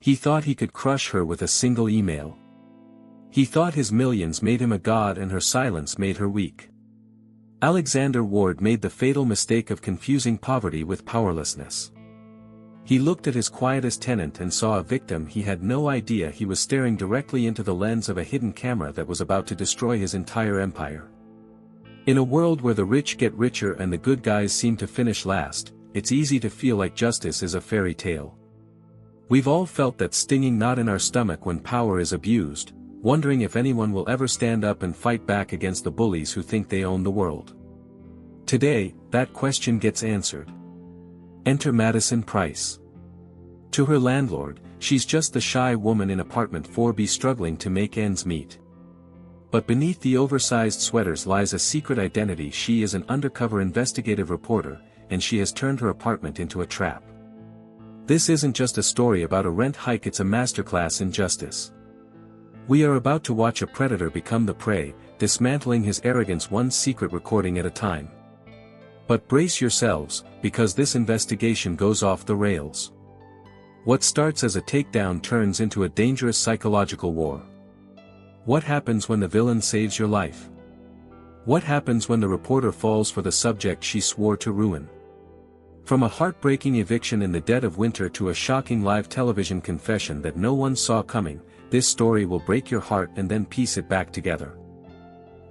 He thought he could crush her with a single email. He thought his millions made him a god and her silence made her weak. Alexander Ward made the fatal mistake of confusing poverty with powerlessness. He looked at his quietest tenant and saw a victim he had no idea he was staring directly into the lens of a hidden camera that was about to destroy his entire empire. In a world where the rich get richer and the good guys seem to finish last, it's easy to feel like justice is a fairy tale. We've all felt that stinging knot in our stomach when power is abused, wondering if anyone will ever stand up and fight back against the bullies who think they own the world. Today, that question gets answered. Enter Madison Price. To her landlord, she's just the shy woman in apartment 4B struggling to make ends meet. But beneath the oversized sweaters lies a secret identity. She is an undercover investigative reporter, and she has turned her apartment into a trap. This isn't just a story about a rent hike, it's a masterclass in justice. We are about to watch a predator become the prey, dismantling his arrogance one secret recording at a time. But brace yourselves, because this investigation goes off the rails. What starts as a takedown turns into a dangerous psychological war. What happens when the villain saves your life? What happens when the reporter falls for the subject she swore to ruin? From a heartbreaking eviction in the dead of winter to a shocking live television confession that no one saw coming, this story will break your heart and then piece it back together.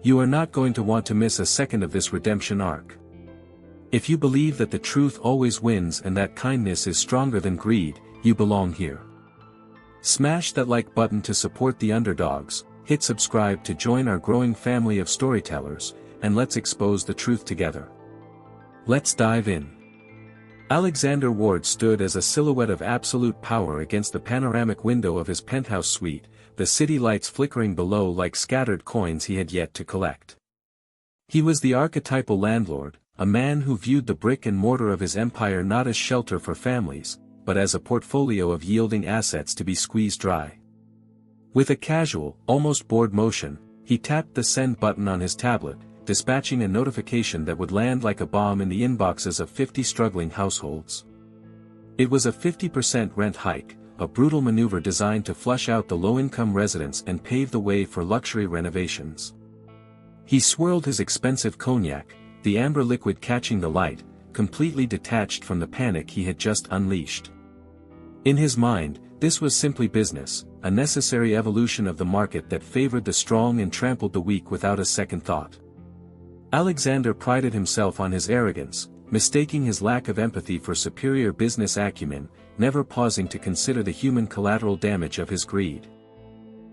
You are not going to want to miss a second of this redemption arc. If you believe that the truth always wins and that kindness is stronger than greed, you belong here. Smash that like button to support the underdogs, hit subscribe to join our growing family of storytellers, and let's expose the truth together. Let's dive in. Alexander Ward stood as a silhouette of absolute power against the panoramic window of his penthouse suite, the city lights flickering below like scattered coins he had yet to collect. He was the archetypal landlord, a man who viewed the brick and mortar of his empire not as shelter for families, but as a portfolio of yielding assets to be squeezed dry. With a casual, almost bored motion, he tapped the send button on his tablet, dispatching a notification that would land like a bomb in the inboxes of 50 struggling households. It was a 50% rent hike, a brutal maneuver designed to flush out the low-income residents and pave the way for luxury renovations. He swirled his expensive cognac, the amber liquid catching the light, completely detached from the panic he had just unleashed. In his mind, this was simply business, a necessary evolution of the market that favored the strong and trampled the weak without a second thought. Alexander prided himself on his arrogance, mistaking his lack of empathy for superior business acumen, never pausing to consider the human collateral damage of his greed.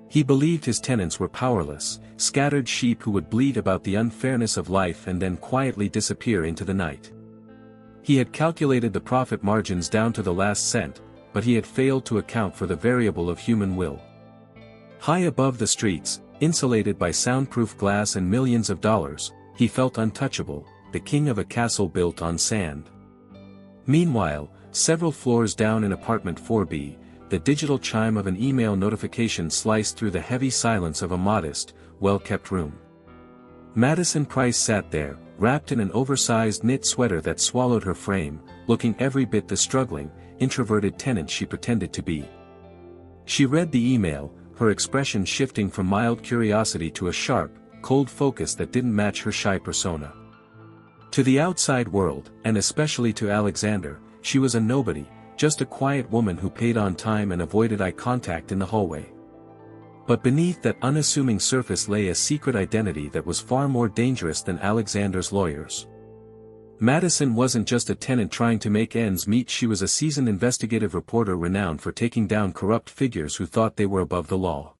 He believed his tenants were powerless, scattered sheep who would bleat about the unfairness of life and then quietly disappear into the night. He had calculated the profit margins down to the last cent, but he had failed to account for the variable of human will. High above the streets, insulated by soundproof glass and millions of dollars, he felt untouchable, the king of a castle built on sand. Meanwhile, several floors down in apartment 4B, the digital chime of an email notification sliced through the heavy silence of a modest, well-kept room. Madison Price sat there, wrapped in an oversized knit sweater that swallowed her frame, looking every bit the struggling, introverted tenant she pretended to be. She read the email, her expression shifting from mild curiosity to a sharp, cold focus that didn't match her shy persona. To the outside world, and especially to Alexander, she was a nobody, just a quiet woman who paid on time and avoided eye contact in the hallway. But beneath that unassuming surface lay a secret identity that was far more dangerous than Alexander's lawyers. Madison wasn't just a tenant trying to make ends meet, she was a seasoned investigative reporter renowned for taking down corrupt figures who thought they were above the law.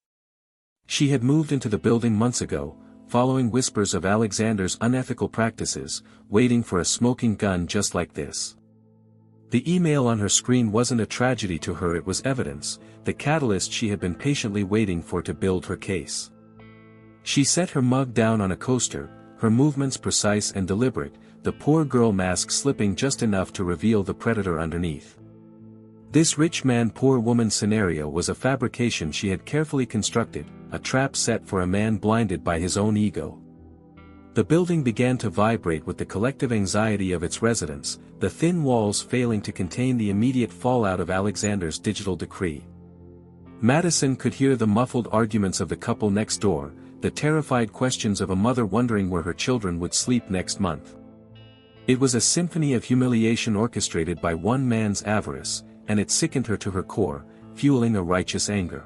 She had moved into the building months ago, following whispers of Alexander's unethical practices, waiting for a smoking gun just like this. The email on her screen wasn't a tragedy to her, it was evidence, the catalyst she had been patiently waiting for to build her case. She set her mug down on a coaster, her movements precise and deliberate, the poor girl mask slipping just enough to reveal the predator underneath. This rich man poor woman scenario was a fabrication she had carefully constructed, a trap set for a man blinded by his own ego. The building began to vibrate with the collective anxiety of its residents, the thin walls failing to contain the immediate fallout of Alexander's digital decree. Madison could hear the muffled arguments of the couple next door, the terrified questions of a mother wondering where her children would sleep next month. It was a symphony of humiliation orchestrated by one man's avarice, and it sickened her to her core, fueling a righteous anger.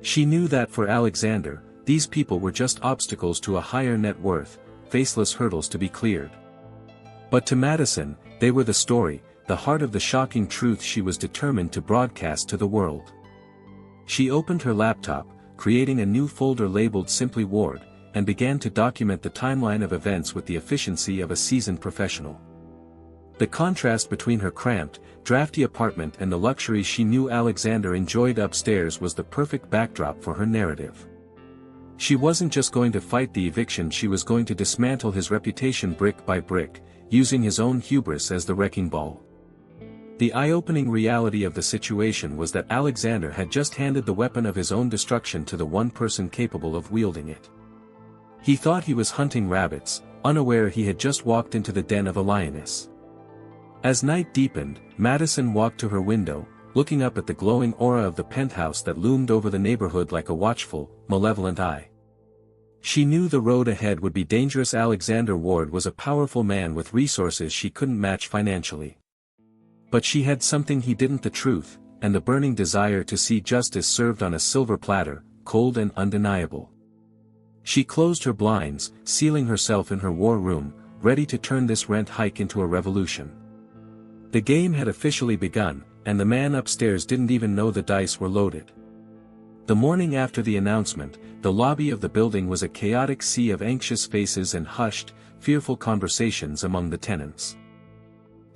She knew that for Alexander, these people were just obstacles to a higher net worth, faceless hurdles to be cleared. But to Madison, they were the story, the heart of the shocking truth she was determined to broadcast to the world. She opened her laptop, creating a new folder labeled Simply Ward, and began to document the timeline of events with the efficiency of a seasoned professional. The contrast between her cramped, drafty apartment and the luxuries she knew Alexander enjoyed upstairs was the perfect backdrop for her narrative. She wasn't just going to fight the eviction, she was going to dismantle his reputation brick by brick, using his own hubris as the wrecking ball. The eye-opening reality of the situation was that Alexander had just handed the weapon of his own destruction to the one person capable of wielding it. He thought he was hunting rabbits, unaware he had just walked into the den of a lioness. As night deepened, Madison walked to her window, looking up at the glowing aura of the penthouse that loomed over the neighborhood like a watchful, malevolent eye. She knew the road ahead would be dangerous. Alexander Ward was a powerful man with resources she couldn't match financially. But she had something he didn't: the truth, and the burning desire to see justice served on a silver platter, cold and undeniable. She closed her blinds, sealing herself in her war room, ready to turn this rent hike into a revolution. The game had officially begun, and the man upstairs didn't even know the dice were loaded. The morning after the announcement, the lobby of the building was a chaotic sea of anxious faces and hushed, fearful conversations among the tenants.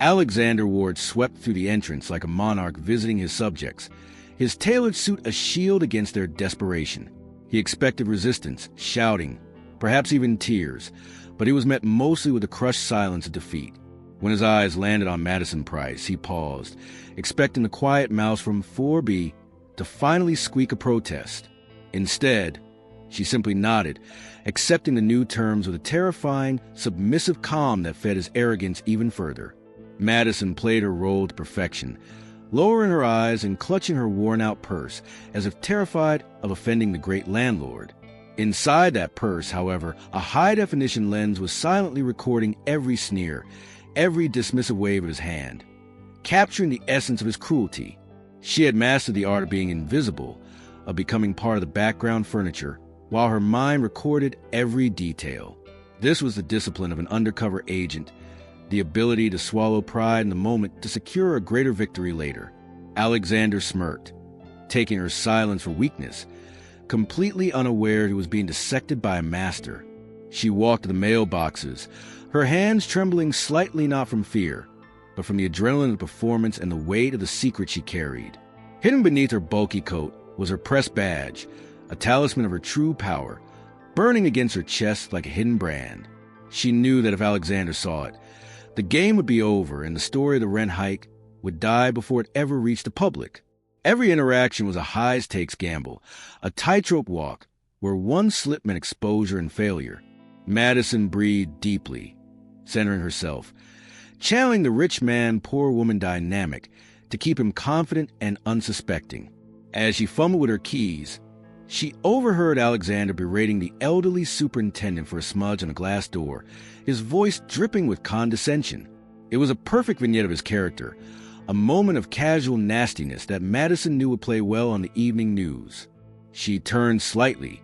Alexander Ward swept through the entrance like a monarch visiting his subjects, his tailored suit a shield against their desperation. He expected resistance, shouting, perhaps even tears, but he was met mostly with the crushed silence of defeat. When his eyes landed on Madison Price, he paused, expecting the quiet mouse from 4B to finally squeak a protest. Instead, she simply nodded, accepting the new terms with a terrifying, submissive calm that fed his arrogance even further. Madison played her role to perfection, lowering her eyes and clutching her worn-out purse, as if terrified of offending the great landlord. Inside that purse, however, a high-definition lens was silently recording every sneer, every dismissive wave of his hand, capturing the essence of his cruelty. She had mastered the art of being invisible, of becoming part of the background furniture, while her mind recorded every detail. This was the discipline of an undercover agent, the ability to swallow pride in the moment to secure a greater victory later. Alexander smirked, taking her silence for weakness, completely unaware he was being dissected by a master. She walked to the mailboxes, her hands trembling slightly, not from fear, but from the adrenaline of the performance and the weight of the secret she carried. Hidden beneath her bulky coat was her press badge, a talisman of her true power, burning against her chest like a hidden brand. She knew that if Alexander saw it, the game would be over and the story of the rent hike would die before it ever reached the public. Every interaction was a high-stakes gamble, a tightrope walk where one slip meant exposure and failure. Madison breathed deeply, centering herself, channeling the rich man, poor woman dynamic to keep him confident and unsuspecting. As she fumbled with her keys, she overheard Alexander berating the elderly superintendent for a smudge on a glass door, his voice dripping with condescension. It was a perfect vignette of his character, a moment of casual nastiness that Madison knew would play well on the evening news. She turned slightly,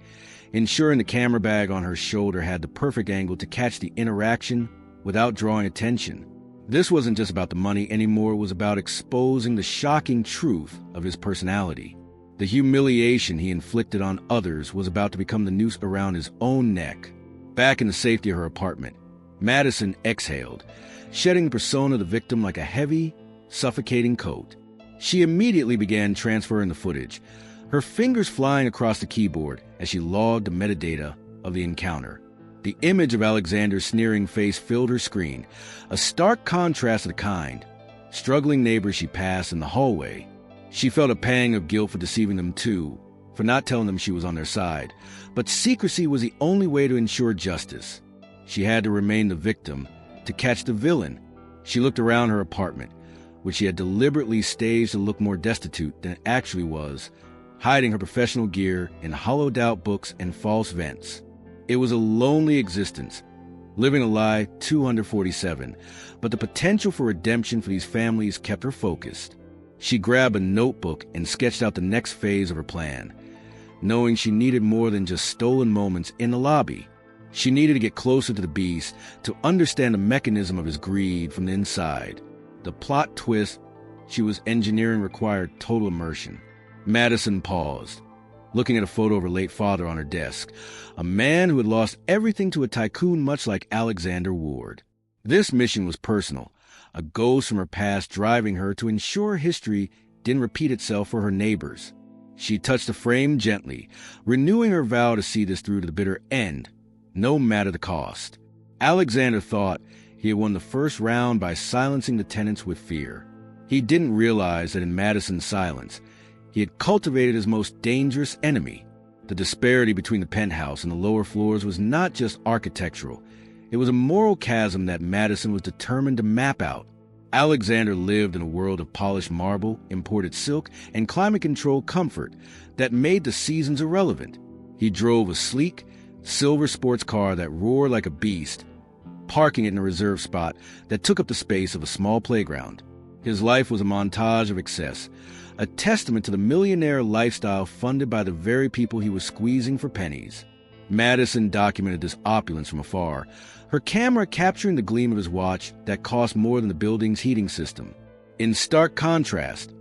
ensuring the camera bag on her shoulder had the perfect angle to catch the interaction without drawing attention. This wasn't just about the money anymore, it was about exposing the shocking truth of his personality. The humiliation he inflicted on others was about to become the noose around his own neck. Back in the safety of her apartment, Madison exhaled, shedding the persona of the victim like a heavy, suffocating coat. She immediately began transferring the footage, her fingers flying across the keyboard as she logged the metadata of the encounter. The image of Alexander's sneering face filled her screen, a stark contrast of the kind. Struggling neighbors she passed in the hallway. She felt a pang of guilt for deceiving them too, for not telling them she was on their side. But secrecy was the only way to ensure justice. She had to remain the victim, to catch the villain. She looked around her apartment, which she had deliberately staged to look more destitute than it actually was, hiding her professional gear in hollowed-out books and false vents. It was a lonely existence, living a lie 247, but the potential for redemption for these families kept her focused. She grabbed a notebook and sketched out the next phase of her plan, knowing she needed more than just stolen moments in the lobby. She needed to get closer to the beast to understand the mechanism of his greed from the inside. The plot twist she was engineering required total immersion. Madison paused, looking at a photo of her late father on her desk, a man who had lost everything to a tycoon much like Alexander Ward. This mission was personal, a ghost from her past driving her to ensure history didn't repeat itself for her neighbors. She touched the frame gently, renewing her vow to see this through to the bitter end, no matter the cost. Alexander thought he had won the first round by silencing the tenants with fear. He didn't realize that in Madison's silence, he had cultivated his most dangerous enemy. The disparity between the penthouse and the lower floors was not just architectural. It was a moral chasm that Madison was determined to map out. Alexander lived in a world of polished marble, imported silk, and climate-controlled comfort that made the seasons irrelevant. He drove a sleek, silver sports car that roared like a beast, parking it in a reserved spot that took up the space of a small playground. His life was a montage of excess, a testament to the millionaire lifestyle funded by the very people he was squeezing for pennies. Madison documented this opulence from afar, her camera capturing the gleam of his watch that cost more than the building's heating system. In stark contrast,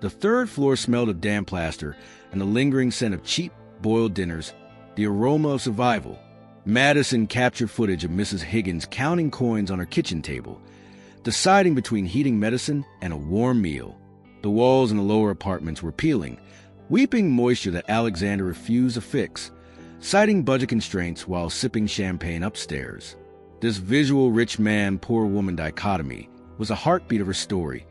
the third floor smelled of damp plaster and the lingering scent of cheap, boiled dinners, the aroma of survival. Madison captured footage of Mrs. Higgins counting coins on her kitchen table, deciding between heating medicine and a warm meal. The walls in the lower apartments were peeling, weeping moisture that Alexander refused to fix, citing budget constraints while sipping champagne upstairs. This visual rich man, poor woman dichotomy was a heartbeat of her story,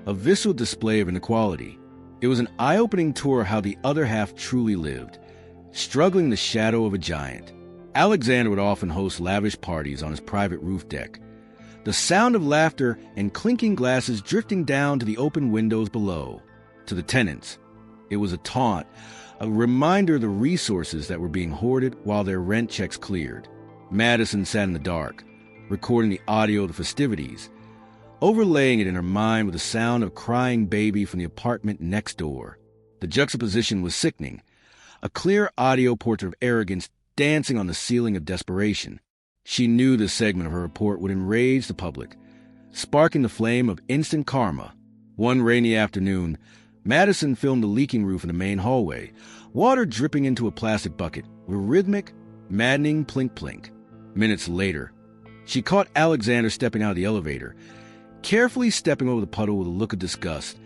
a visceral display of inequality. It was an eye-opening tour of how the other half truly lived, struggling the shadow of a giant. Alexander would often host lavish parties on his private roof deck, the sound of laughter and clinking glasses drifting down to the open windows below. To the tenants, it was a taunt, a reminder of the resources that were being hoarded while their rent checks cleared. Madison sat in the dark, recording the audio of the festivities, overlaying it in her mind with the sound of a crying baby from the apartment next door. The juxtaposition was sickening, a clear audio portrait of arrogance dancing on the ceiling of desperation. She knew this segment of her report would enrage the public, sparking the flame of instant karma. One rainy afternoon, Madison filmed the leaking roof in the main hallway, water dripping into a plastic bucket with a rhythmic, maddening plink-plink. Minutes later, she caught Alexander stepping out of the elevator, carefully stepping over the puddle with a look of disgust,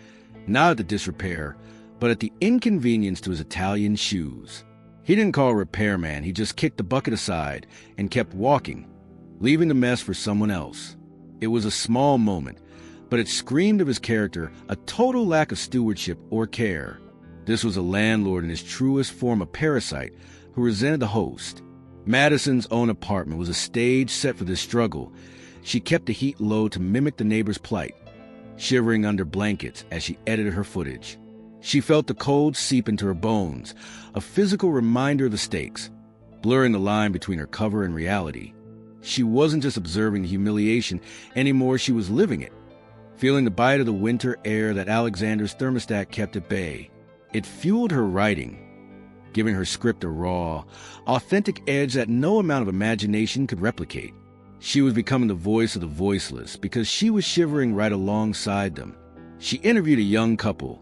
not at the disrepair, but at the inconvenience to his Italian shoes. He didn't call a repairman, he just kicked the bucket aside and kept walking, leaving the mess for someone else. It was a small moment, but it screamed of his character, a total lack of stewardship or care. This was a landlord in his truest form, a parasite who resented the host. Madison's own apartment was a stage set for this struggle. She kept the heat low to mimic the neighbor's plight, shivering under blankets as she edited her footage. She felt the cold seep into her bones, a physical reminder of the stakes, blurring the line between her cover and reality. She wasn't just observing the humiliation anymore, she was living it, feeling the bite of the winter air that Alexander's thermostat kept at bay. It fueled her writing, giving her script a raw, authentic edge that no amount of imagination could replicate. She was becoming the voice of the voiceless because she was shivering right alongside them. She interviewed a young couple,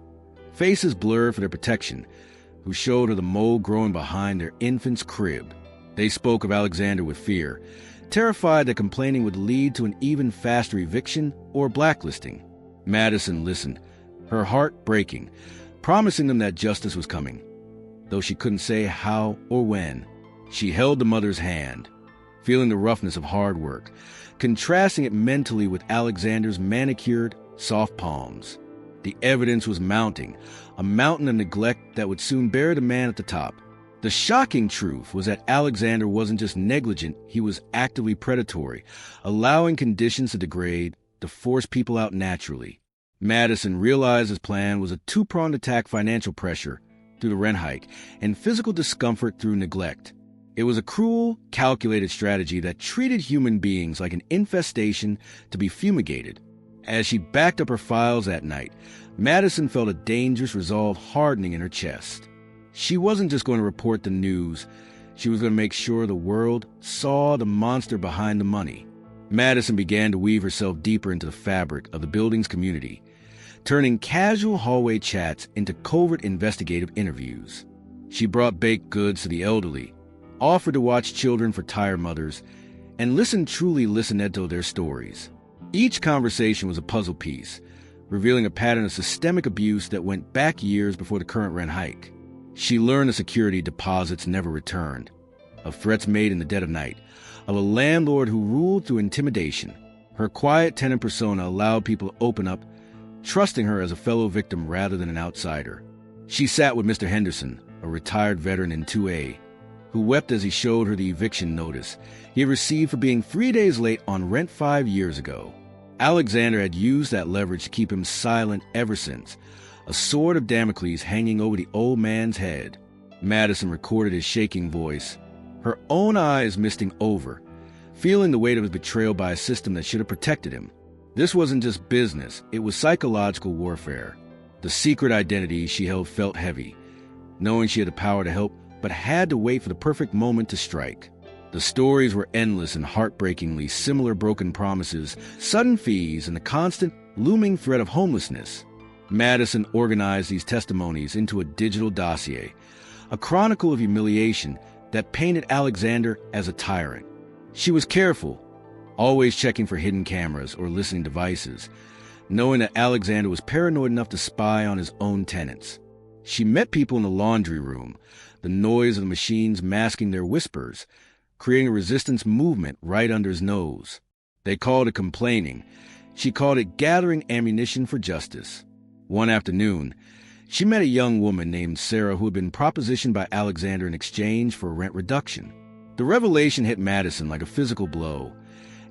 faces blurred for their protection, who showed her the mold growing behind their infant's crib. They spoke of Alexander with fear, terrified that complaining would lead to an even faster eviction or blacklisting. Madison listened, her heart breaking, promising them that justice was coming. Though she couldn't say how or when, she held the mother's hand, feeling the roughness of hard work, contrasting it mentally with Alexander's manicured, soft palms. The evidence was mounting, a mountain of neglect that would soon bury the man at the top. The shocking truth was that Alexander wasn't just negligent, he was actively predatory, allowing conditions to degrade, to force people out naturally. Madison realized his plan was a two-pronged attack: financial pressure, through the rent hike and physical discomfort through neglect. It was a cruel, calculated strategy that treated human beings like an infestation to be fumigated. As she backed up her files that night, Madison felt a dangerous resolve hardening in her chest. She wasn't just going to report the news. She was going to make sure the world saw the monster behind the money. Madison began to weave herself deeper into the fabric of the building's community, turning casual hallway chats into covert investigative interviews. She brought baked goods to the elderly, offered to watch children for tired mothers, and truly listened to their stories. Each conversation was a puzzle piece, revealing a pattern of systemic abuse that went back years before the current rent hike. She learned of security deposits never returned, of threats made in the dead of night, of a landlord who ruled through intimidation. Her quiet tenant persona allowed people to open up, trusting her as a fellow victim rather than an outsider. She sat with Mr. Henderson, a retired veteran in 2A, who wept as he showed her the eviction notice he had received for being 3 days late on rent 5 years ago. Alexander had used that leverage to keep him silent ever since, a sword of Damocles hanging over the old man's head. Madison recorded his shaking voice, her own eyes misting over, feeling the weight of his betrayal by a system that should have protected him. This wasn't just business, it was psychological warfare. The secret identity she held felt heavy, knowing she had the power to help, but had to wait for the perfect moment to strike. The stories were endless and heartbreakingly similar: broken promises, sudden fees, and the constant, looming threat of homelessness. Madison organized these testimonies into a digital dossier, a chronicle of humiliation that painted Alexander as a tyrant. She was careful, always checking for hidden cameras or listening devices, knowing that Alexander was paranoid enough to spy on his own tenants. She met people in the laundry room, the noise of the machines masking their whispers, creating a resistance movement right under his nose. They called it complaining. She called it gathering ammunition for justice. One afternoon, she met a young woman named Sarah who had been propositioned by Alexander in exchange for a rent reduction. The revelation hit Madison like a physical blow,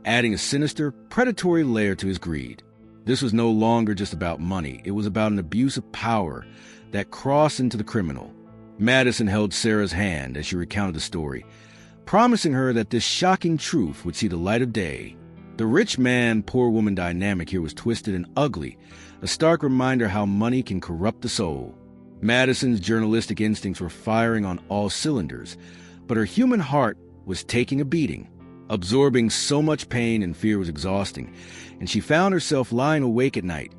adding a sinister, predatory layer to his greed. This was no longer just about money. It was about an abuse of power that crossed into the criminal. Madison held Sarah's hand as she recounted the story, promising her that this shocking truth would see the light of day. The rich man, poor woman dynamic here was twisted and ugly, a stark reminder how money can corrupt the soul. Madison's journalistic instincts were firing on all cylinders, but her human heart was taking a beating. Absorbing so much pain and fear was exhausting, and she found herself lying awake at night,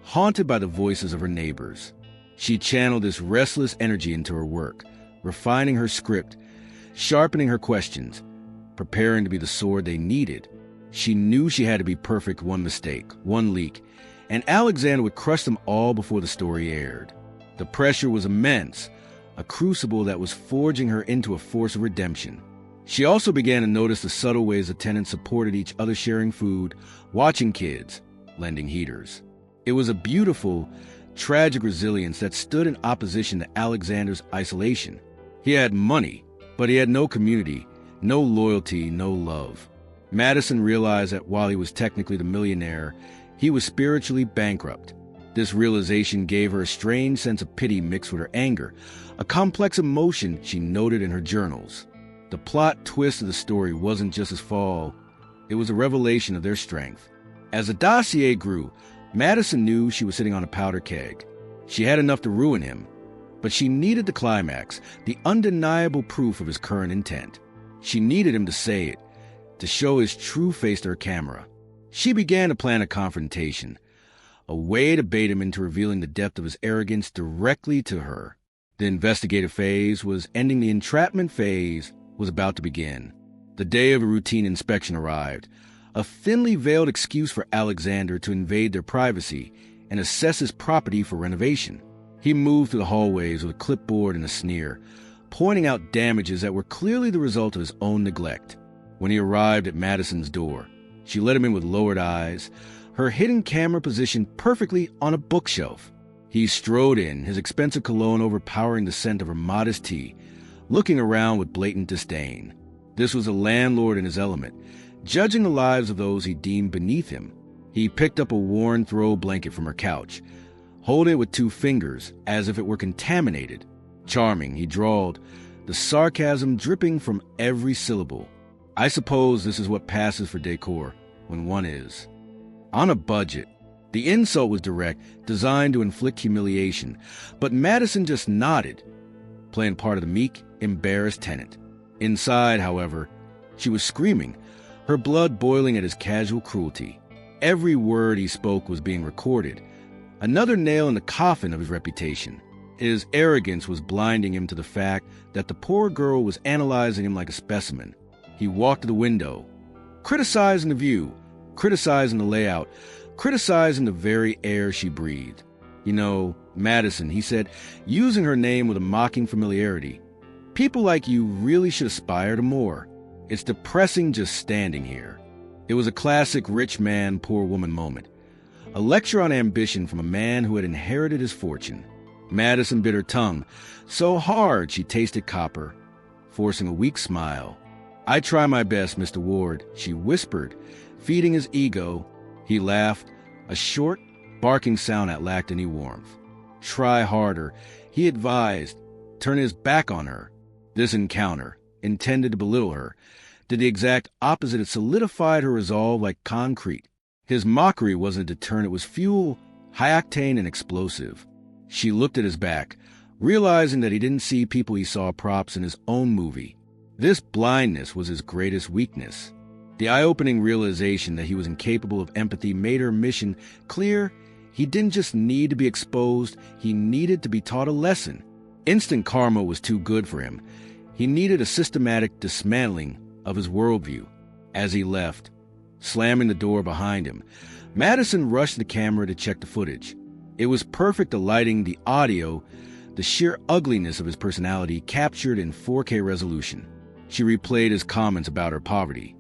haunted by the voices of her neighbors. She channeled this restless energy into her work, refining her script, sharpening her questions, preparing to be the sword they needed. She knew she had to be perfect: one mistake, one leak, and Alexander would crush them all before the story aired. The pressure was immense, a crucible that was forging her into a force of redemption. She also began to notice the subtle ways the tenants supported each other, sharing food, watching kids, lending heaters. It was a beautiful, tragic resilience that stood in opposition to Alexander's isolation. He had money, but he had no community, no loyalty, no love. Madison realized that while he was technically the millionaire, he was spiritually bankrupt. This realization gave her a strange sense of pity mixed with her anger, a complex emotion she noted in her journals. The plot twist of the story wasn't just his fall, it was a revelation of their strength. As the dossier grew, Madison knew she was sitting on a powder keg. She had enough to ruin him, but she needed the climax, the undeniable proof of his current intent. She needed him to say it, to show his true face to her camera. She began to plan a confrontation, a way to bait him into revealing the depth of his arrogance directly to her. The investigative phase was ending, the entrapment phase was about to begin. The day of a routine inspection arrived, a thinly veiled excuse for Alexander to invade their privacy and assess his property for renovation. He moved through the hallways with a clipboard and a sneer, pointing out damages that were clearly the result of his own neglect. When he arrived at Madison's door, she let him in with lowered eyes, her hidden camera positioned perfectly on a bookshelf. He strode in, his expensive cologne overpowering the scent of her modest tea, looking around with blatant disdain. This was a landlord in his element, judging the lives of those he deemed beneath him. He picked up a worn throw blanket from her couch, holding it with 2 fingers as if it were contaminated. Charming, he drawled, the sarcasm dripping from every syllable. I suppose this is what passes for decor, when one is. On a budget. The insult was direct, designed to inflict humiliation, but Madison just nodded, playing part of the meek, embarrassed tenant. Inside, however, she was screaming, her blood boiling at his casual cruelty. Every word he spoke was being recorded, another nail in the coffin of his reputation. His arrogance was blinding him to the fact that the poor girl was analyzing him like a specimen. He walked to the window, criticizing the view, criticizing the layout, criticizing the very air she breathed. You know, Madison, he said, using her name with a mocking familiarity. People like you really should aspire to more. It's depressing just standing here. It was a classic rich man, poor woman moment. A lecture on ambition from a man who had inherited his fortune. Madison bit her tongue, so hard she tasted copper, forcing a weak smile. I try my best, Mr. Ward, she whispered, feeding his ego. He laughed, a short, barking sound that lacked any warmth. Try harder, he advised, turn his back on her. This encounter, intended to belittle her, did the exact opposite. It solidified her resolve like concrete. His mockery wasn't a deterrent, it was fuel, high-octane and explosive. She looked at his back, realizing that he didn't see people, he saw props in his own movie. This blindness was his greatest weakness. The eye-opening realization that he was incapable of empathy made her mission clear. He didn't just need to be exposed, he needed to be taught a lesson. Instant karma was too good for him. He needed a systematic dismantling of his worldview. As he left, slamming the door behind him, Madison rushed the camera to check the footage. It was perfect, the lighting, the audio, the sheer ugliness of his personality captured in 4K resolution. She replayed his comments about her poverty,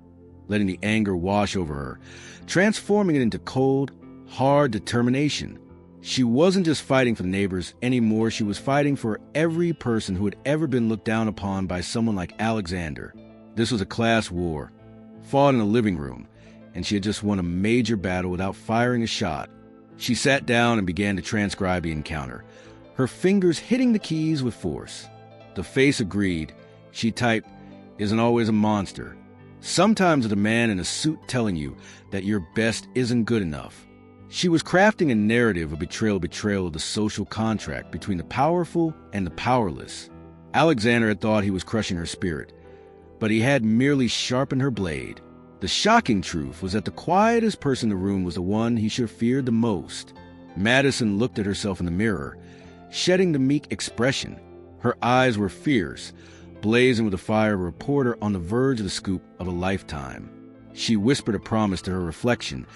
letting the anger wash over her, transforming it into cold, hard determination. She wasn't just fighting for the neighbors anymore, she was fighting for every person who had ever been looked down upon by someone like Alexander. This was a class war, fought in a living room, and she had just won a major battle without firing a shot. She sat down and began to transcribe the encounter, her fingers hitting the keys with force. The face agreed. She typed, "Isn't always a monster. Sometimes it's a man in a suit telling you that your best isn't good enough." She was crafting a narrative of betrayal of the social contract between the powerful and the powerless. Alexander had thought he was crushing her spirit, but he had merely sharpened her blade. The shocking truth was that the quietest person in the room was the one he should have feared the most. Madison looked at herself in the mirror, shedding the meek expression. Her eyes were fierce, blazing with the fire of a reporter on the verge of the scoop of a lifetime. She whispered a promise to her reflection.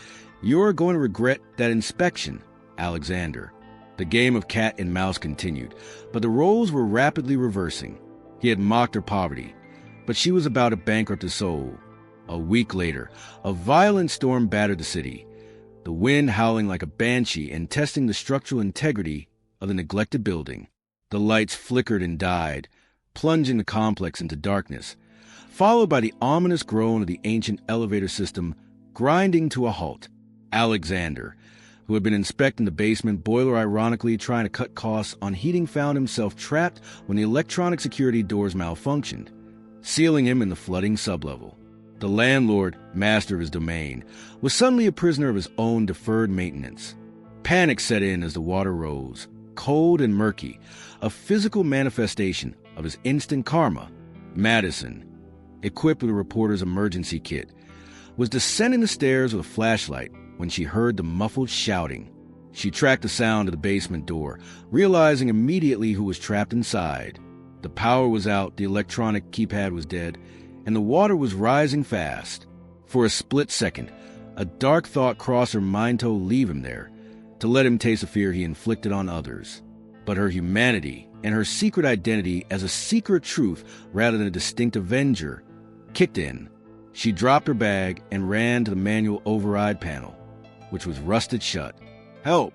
"You're going to regret that inspection, Alexander." The game of cat and mouse continued, but the roles were rapidly reversing. He had mocked her poverty, but she was about to bankrupt his soul. A week later, a violent storm battered the city, the wind howling like a banshee and testing the structural integrity of the neglected building. The lights flickered and died, plunging the complex into darkness, followed by the ominous groan of the ancient elevator system grinding to a halt. Alexander, who had been inspecting the basement boiler, ironically trying to cut costs on heating, found himself trapped when the electronic security doors malfunctioned, sealing him in the flooding sublevel. The landlord, master of his domain, was suddenly a prisoner of his own deferred maintenance. Panic set in as the water rose, cold and murky, a physical manifestation of his instant karma. Madison, equipped with a reporter's emergency kit, was descending the stairs with a flashlight when she heard the muffled shouting. She tracked the sound to the basement door, realizing immediately who was trapped inside. The power was out, the electronic keypad was dead, and the water was rising fast. For a split second, a dark thought crossed her mind to leave him there, to let him taste the fear he inflicted on others. But her humanity and her secret identity as a secret truth rather than a distinct avenger kicked in. She dropped her bag and ran to the manual override panel, which was rusted shut. "Help!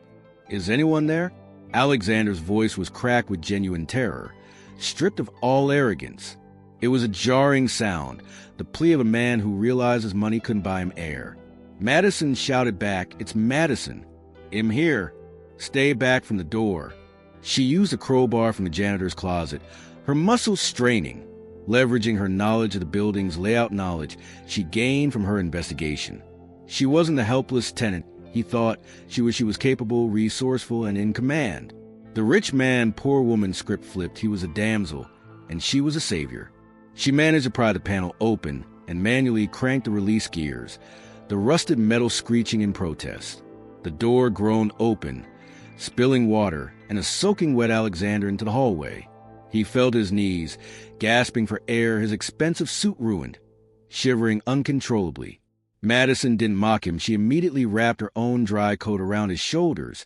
Is anyone there?" Alexander's voice was cracked with genuine terror, stripped of all arrogance. It was a jarring sound, the plea of a man who realized his money couldn't buy him air. Madison shouted back, "It's Madison. I'm here. Stay back from the door." She used a crowbar from the janitor's closet, her muscles straining, leveraging her knowledge of the building's layout knowledge she gained from her investigation. She wasn't the helpless tenant he thought she was capable, resourceful, and in command. The rich man, poor woman script flipped. He was a damsel, and she was a savior. She managed to pry the panel open and manually cranked the release gears, the rusted metal screeching in protest. The door groaned open, spilling water and a soaking wet Alexander into the hallway. He fell to his knees, gasping for air, his expensive suit ruined, shivering uncontrollably. Madison didn't mock him. She immediately wrapped her own dry coat around his shoulders,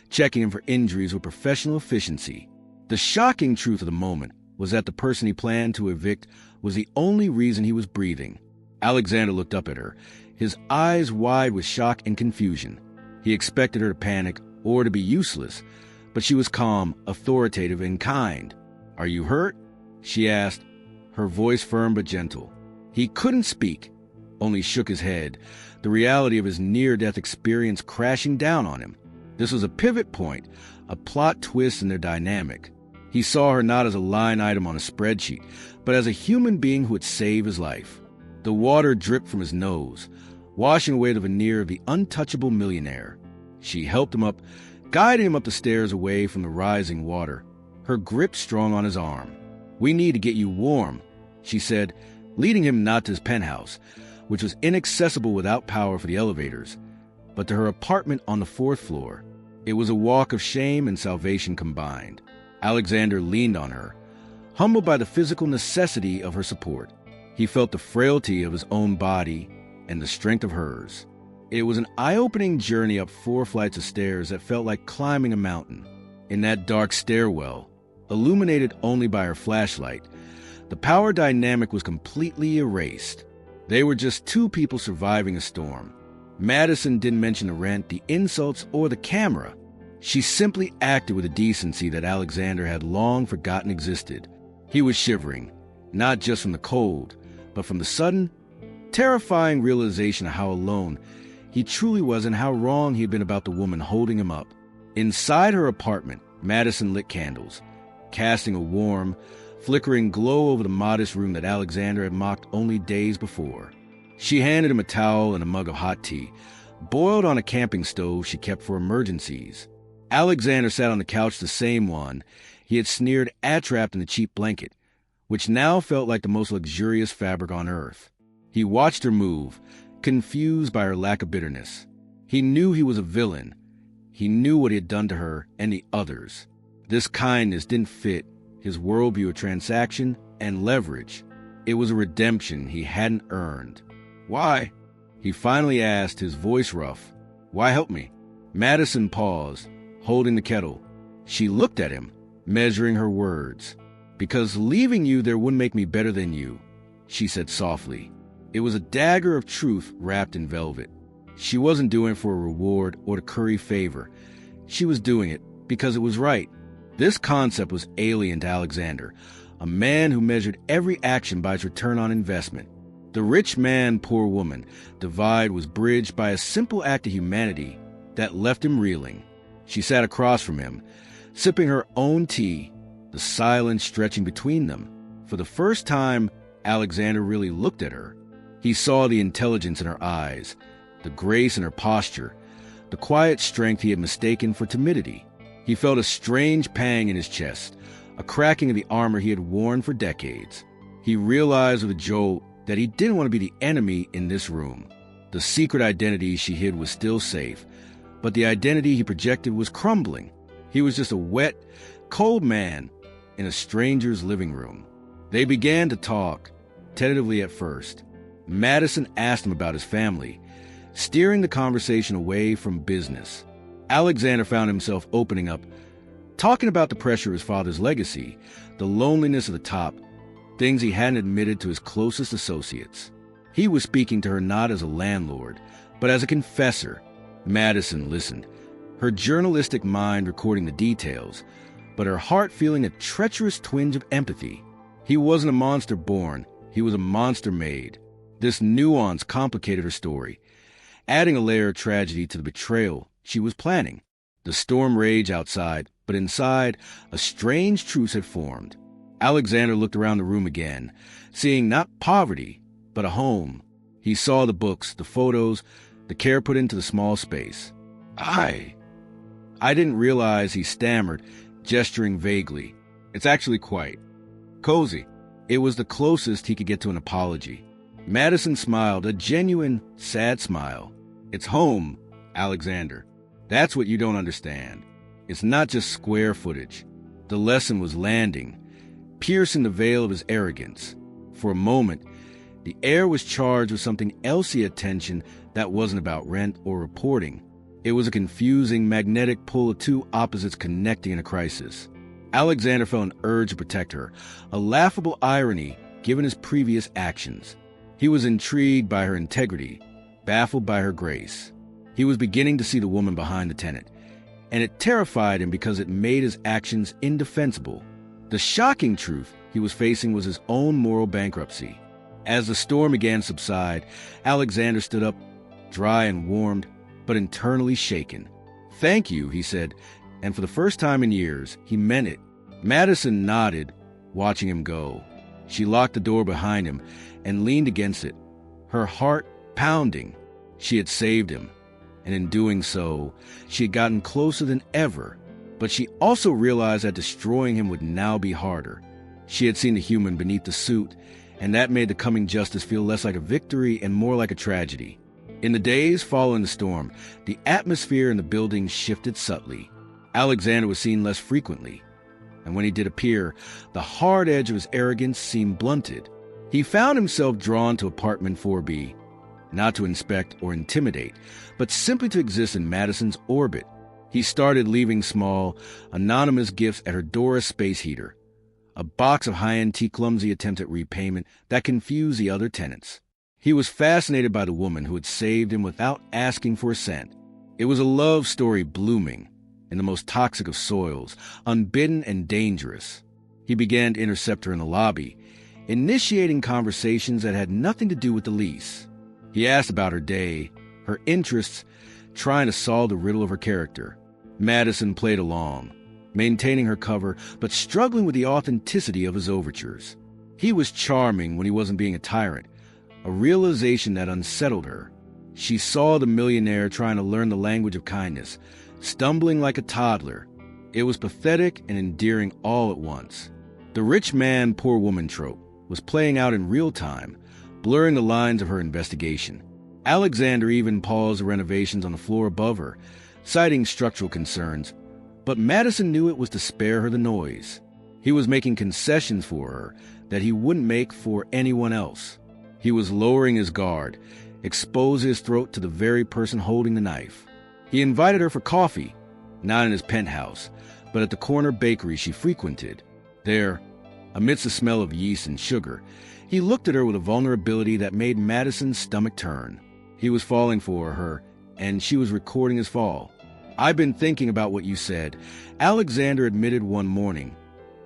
checking him for injuries with professional efficiency. The shocking truth of the moment was that the person he planned to evict was the only reason he was breathing. Alexander looked up at her, his eyes wide with shock and confusion. He expected her to panic or to be useless, but she was calm, authoritative, and kind. "Are you hurt?" she asked, her voice firm but gentle. He couldn't speak, only shook his head, the reality of his near-death experience crashing down on him. This was a pivot point, a plot twist in their dynamic. He saw her not as a line item on a spreadsheet, but as a human being who would save his life. The water dripped from his nose, washing away the veneer of the untouchable millionaire. She helped him up, guiding him up the stairs away from the rising water, her grip strong on his arm. "We need to get you warm," she said, leading him not to his penthouse, which was inaccessible without power for the elevators, but to her apartment on the 4th floor. It was a walk of shame and salvation combined. Alexander leaned on her, humbled by the physical necessity of her support. He felt the frailty of his own body and the strength of hers. It was an eye-opening journey up 4 flights of stairs that felt like climbing a mountain. In that dark stairwell, illuminated only by her flashlight, the power dynamic was completely erased. They were just two people surviving a storm. Madison didn't mention the rent, the insults, or the camera. She simply acted with a decency that Alexander had long forgotten existed. He was shivering, not just from the cold, but from the sudden, terrifying realization of how alone he truly was and how wrong he had been about the woman holding him up. Inside her apartment, Madison lit candles, casting a warm, flickering glow over the modest room that Alexander had mocked only days before. She handed him a towel and a mug of hot tea, boiled on a camping stove she kept for emergencies. Alexander sat on the couch, the same one he had sneered at-wrapped in the cheap blanket, which now felt like the most luxurious fabric on earth. He watched her move, confused by her lack of bitterness. He knew he was a villain. He knew what he had done to her and the others. This kindness didn't fit his worldview of transaction and leverage. It was a redemption he hadn't earned. "Why?" he finally asked, his voice rough. "Why help me?" Madison paused, holding the kettle. She looked at him, measuring her words. "Because leaving you there wouldn't make me better than you," she said softly. It was a dagger of truth wrapped in velvet. She wasn't doing it for a reward or to curry favor. She was doing it because it was right. This concept was alien to Alexander, a man who measured every action by its return on investment. The rich man, poor woman divide was bridged by a simple act of humanity that left him reeling. She sat across from him, sipping her own tea, the silence stretching between them. For the first time, Alexander really looked at her. He saw the intelligence in her eyes, the grace in her posture, the quiet strength he had mistaken for timidity. He felt a strange pang in his chest, a cracking of the armor he had worn for decades. He realized with a jolt that he didn't want to be the enemy in this room. The secret identity she hid was still safe, but the identity he projected was crumbling. He was just a wet, cold man in a stranger's living room. They began to talk, tentatively at first. Madison asked him about his family, steering the conversation away from business. Alexander found himself opening up, talking about the pressure of his father's legacy, the loneliness of the top, things he hadn't admitted to his closest associates. He was speaking to her not as a landlord, but as a confessor. Madison listened, her journalistic mind recording the details, but her heart feeling a treacherous twinge of empathy. He wasn't a monster born, he was a monster made. This nuance complicated her story, adding a layer of tragedy to the betrayal she was planning. The storm raged outside, but inside, a strange truce had formed. Alexander looked around the room again, seeing not poverty, but a home. He saw the books, the photos, the care put into the small space. I didn't realize, he stammered, gesturing vaguely. It's actually quite cozy. It was the closest he could get to an apology. Madison smiled, a genuine, sad smile. It's home, Alexander. That's what you don't understand. It's not just square footage. The lesson was landing, piercing the veil of his arrogance. For a moment, the air was charged with something else he had tension that wasn't about rent or reporting. It was a confusing, magnetic pull of two opposites connecting in a crisis. Alexander felt an urge to protect her, a laughable irony given his previous actions. He was intrigued by her integrity, baffled by her grace. He was beginning to see the woman behind the tenant, and it terrified him because it made his actions indefensible. The shocking truth he was facing was his own moral bankruptcy. As the storm began to subside, Alexander stood up, dry and warmed, but internally shaken. "Thank you," he said, and for the first time in years, he meant it. Madison nodded, watching him go. She locked the door behind him and leaned against it, her heart pounding. She had saved him, and in doing so, she had gotten closer than ever. But she also realized that destroying him would now be harder. She had seen the human beneath the suit, and that made the coming justice feel less like a victory and more like a tragedy. In the days following the storm, the atmosphere in the building shifted subtly. Alexander was seen less frequently, and when he did appear, the hard edge of his arrogance seemed blunted. He found himself drawn to apartment 4B, not to inspect or intimidate, but simply to exist in Madison's orbit. He started leaving small, anonymous gifts at her Dora space heater, a box of high-end tea clumsy attempt at repayment that confused the other tenants. He was fascinated by the woman who had saved him without asking for a cent. It was a love story blooming in the most toxic of soils, unbidden and dangerous. He began to intercept her in the lobby, initiating conversations that had nothing to do with the lease. He asked about her day, her interests, trying to solve the riddle of her character. Madison played along, maintaining her cover, but struggling with the authenticity of his overtures. He was charming when he wasn't being a tyrant, a realization that unsettled her. She saw the millionaire trying to learn the language of kindness, stumbling like a toddler. It was pathetic and endearing all at once. The rich man, poor woman trope was playing out in real time, blurring the lines of her investigation. Alexander even paused the renovations on the floor above her, citing structural concerns, but Madison knew it was to spare her the noise. He was making concessions for her that he wouldn't make for anyone else. He was lowering his guard, exposed his throat to the very person holding the knife. He invited her for coffee, not in his penthouse, but at the corner bakery she frequented. There, amidst the smell of yeast and sugar, he looked at her with a vulnerability that made Madison's stomach turn. He was falling for her, and she was recording his fall. "I've been thinking about what you said," Alexander admitted one morning,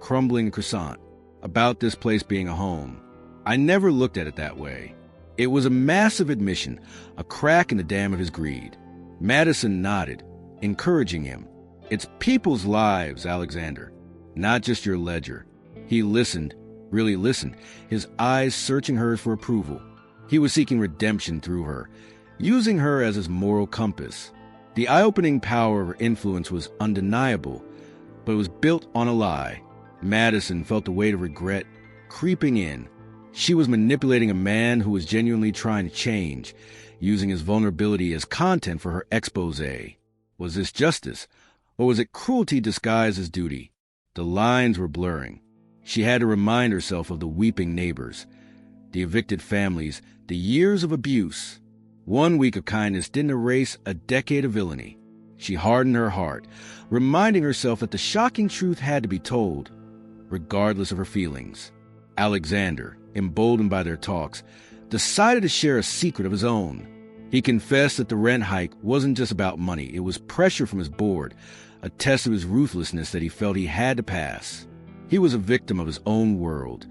crumbling a croissant, "about this place being a home. I never looked at it that way." It was a massive admission, a crack in the dam of his greed. Madison nodded, encouraging him. "It's people's lives, Alexander, not just your ledger." He listened, really listened, his eyes searching hers for approval. He was seeking redemption through her, using her as his moral compass. The eye-opening power of her influence was undeniable, but it was built on a lie. Madison felt the weight of regret creeping in. She was manipulating a man who was genuinely trying to change, using his vulnerability as content for her exposé. Was this justice, or was it cruelty disguised as duty? The lines were blurring. She had to remind herself of the weeping neighbors, the evicted families, the years of abuse. One week of kindness didn't erase a decade of villainy. She hardened her heart, reminding herself that the shocking truth had to be told, regardless of her feelings. Alexander, emboldened by their talks, decided to share a secret of his own. He confessed that the rent hike wasn't just about money. It was pressure from his board, a test of his ruthlessness that he felt he had to pass. He was a victim of his own world,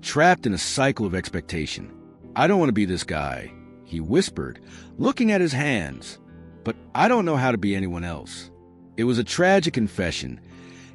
trapped in a cycle of expectation. "I don't want to be this guy," he whispered, looking at his hands, "but I don't know how to be anyone else." It was a tragic confession,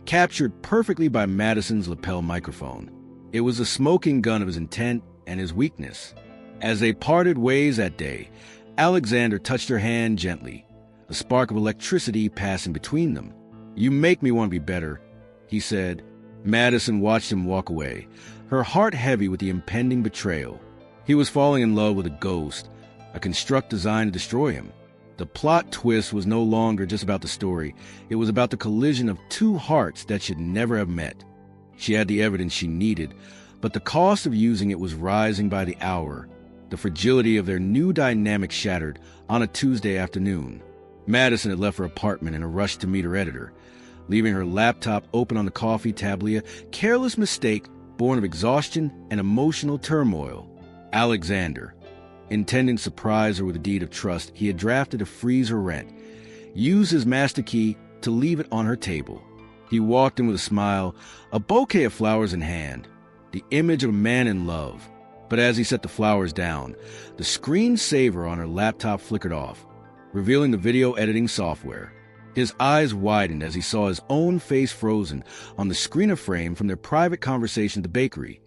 captured perfectly by Madison's lapel microphone. It was the smoking gun of his intent and his weakness. As they parted ways that day, Alexander touched her hand gently, a spark of electricity passing between them. "You make me want to be better," he said. Madison watched him walk away, her heart heavy with the impending betrayal. He was falling in love with a ghost, a construct designed to destroy him. The plot twist was no longer just about the story. It was about the collision of two hearts that should never have met. She had the evidence she needed, but the cost of using it was rising by the hour. The fragility of their new dynamic shattered on a Tuesday afternoon. Madison had left her apartment in a rush to meet her editor, leaving her laptop open on the coffee table, a careless mistake born of exhaustion and emotional turmoil. Alexander. Intending to surprise her with a deed of trust, he had drafted to freeze her rent, used his master key to leave it on her table. He walked in with a smile, a bouquet of flowers in hand, the image of a man in love. But as he set the flowers down, the screensaver on her laptop flickered off, revealing the video editing software. His eyes widened as he saw his own face frozen on the screener frame from their private conversation at the bakery,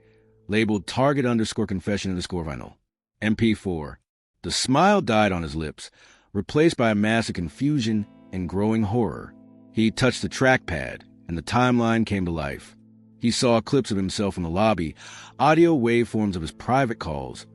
labeled target_confession_vinyl, MP4. The smile died on his lips, replaced by a mass of confusion and growing horror. He touched the trackpad, and the timeline came to life. He saw clips of himself in the lobby, audio waveforms of his private calls,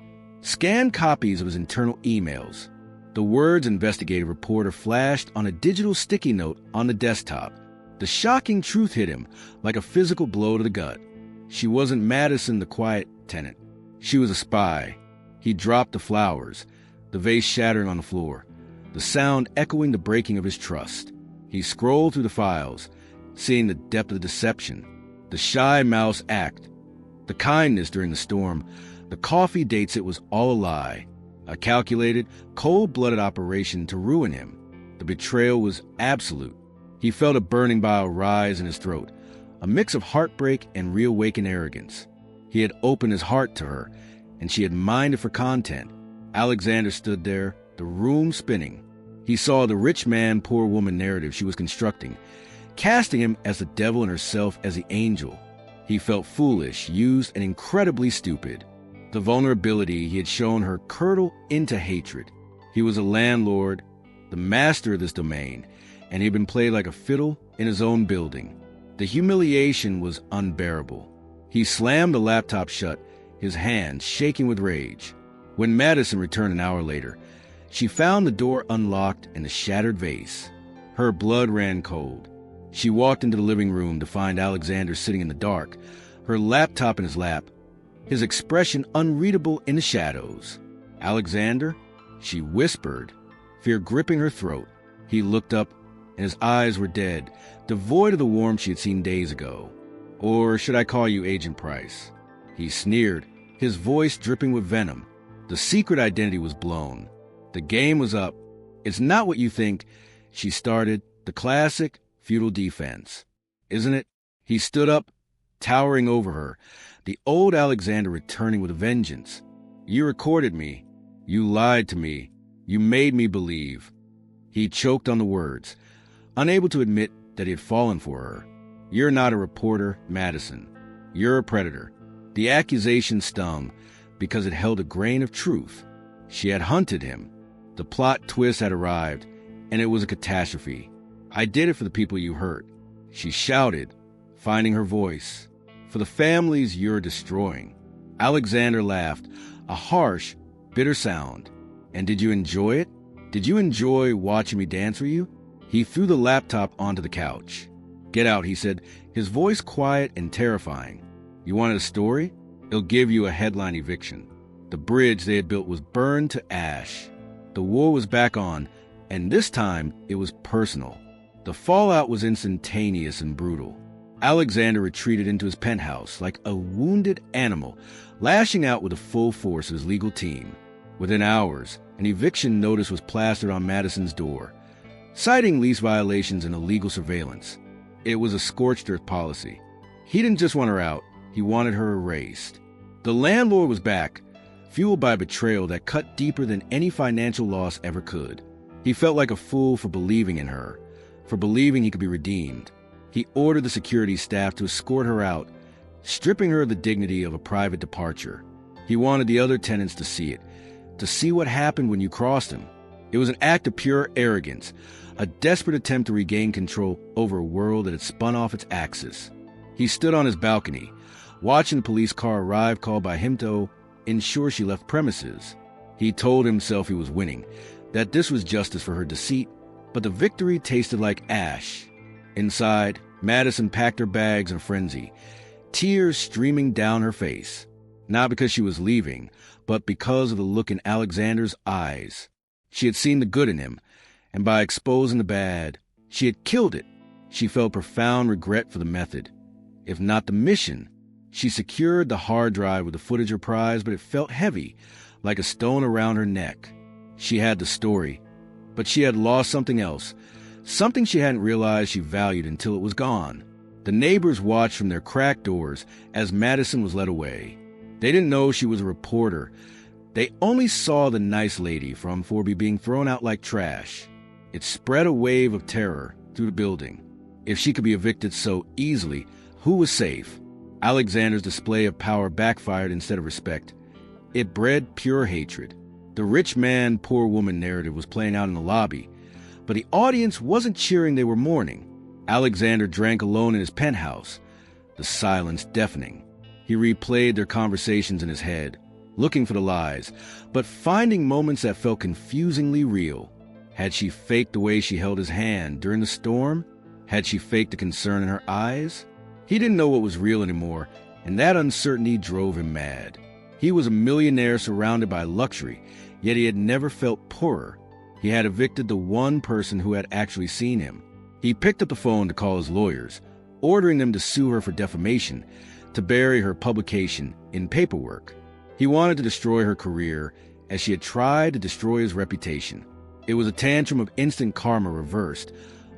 scanned copies of his internal emails. The words investigative reporter flashed on a digital sticky note on the desktop. The shocking truth hit him like a physical blow to the gut. She wasn't Madison, the quiet tenant. She was a spy. He dropped the flowers, the vase shattering on the floor, the sound echoing the breaking of his trust. He scrolled through the files, seeing the depth of the deception, the shy mouse act, the kindness during the storm, the coffee dates. It was all a lie, a calculated, cold-blooded operation to ruin him. The betrayal was absolute. He felt a burning bile rise in his throat, a mix of heartbreak and reawakened arrogance. He had opened his heart to her, and she had mined it for content. Alexander stood there, the room spinning. He saw the rich man, poor woman narrative she was constructing, casting him as the devil and herself as the angel. He felt foolish, used, and incredibly stupid. The vulnerability he had shown her curdled into hatred. He was a landlord, the master of this domain, and he had been played like a fiddle in his own building. The humiliation was unbearable. He slammed the laptop shut, his hands shaking with rage. When Madison returned an hour later, she found the door unlocked and the shattered vase. Her blood ran cold. She walked into the living room to find Alexander sitting in the dark, her laptop in his lap, his expression unreadable in the shadows. "Alexander?" she whispered, fear gripping her throat. He looked up, and his eyes were dead, devoid of the warmth she had seen days ago. "Or should I call you Agent Price?" He sneered, his voice dripping with venom. The secret identity was blown. The game was up. "It's not what you think," she started, the classic feudal defense. "Isn't it?" He stood up, towering over her, the old Alexander returning with a vengeance. "You recorded me. You lied to me. You made me believe." He choked on the words, unable to admit that he had fallen for her. "You're not a reporter, Madison. You're a predator." The accusation stung because it held a grain of truth. She had hunted him. The plot twist had arrived, and it was a catastrophe. "I did it for the people you hurt," she shouted, finding her voice. "For the families you're destroying." Alexander laughed, a harsh, bitter sound. "And did you enjoy it? Did you enjoy watching me dance for you?" He threw the laptop onto the couch. "Get out," he said, his voice quiet and terrifying. "You wanted a story? It'll give you a headline eviction." The bridge they had built was burned to ash. The war was back on, and this time it was personal. The fallout was instantaneous and brutal. Alexander retreated into his penthouse like a wounded animal, lashing out with the full force of his legal team. Within hours, an eviction notice was plastered on Madison's door, citing lease violations and illegal surveillance. It was a scorched earth policy. He didn't just want her out, he wanted her erased. The landlord was back, fueled by a betrayal that cut deeper than any financial loss ever could. He felt like a fool for believing in her, for believing he could be redeemed. He ordered the security staff to escort her out, stripping her of the dignity of a private departure. He wanted the other tenants to see it, to see what happened when you crossed him. It was an act of pure arrogance, a desperate attempt to regain control over a world that had spun off its axis. He stood on his balcony, watching the police car arrive, called by him to ensure she left premises. He told himself he was winning, that this was justice for her deceit, but the victory tasted like ash. Inside, Madison packed her bags in a frenzy, tears streaming down her face. Not because she was leaving, but because of the look in Alexander's eyes. She had seen the good in him, and by exposing the bad, she had killed it. She felt profound regret for the method, if not the mission. She secured the hard drive with the footage her prize, but it felt heavy, like a stone around her neck. She had the story, but she had lost something else, something she hadn't realized she valued until it was gone. The neighbors watched from their cracked doors as Madison was led away. They didn't know she was a reporter. They only saw the nice lady from Forby being thrown out like trash. It spread a wave of terror through the building. If she could be evicted so easily, who was safe? Alexander's display of power backfired instead of respect. It bred pure hatred. The rich man, poor woman narrative was playing out in the lobby, but the audience wasn't cheering, they were mourning. Alexander drank alone in his penthouse, the silence deafening. He replayed their conversations in his head, looking for the lies, but finding moments that felt confusingly real. Had she faked the way she held his hand during the storm? Had she faked the concern in her eyes? He didn't know what was real anymore, and that uncertainty drove him mad. He was a millionaire surrounded by luxury, yet he had never felt poorer. He had evicted the one person who had actually seen him. He picked up the phone to call his lawyers, ordering them to sue her for defamation, to bury her publication in paperwork. He wanted to destroy her career as she had tried to destroy his reputation. It was a tantrum of instant karma reversed,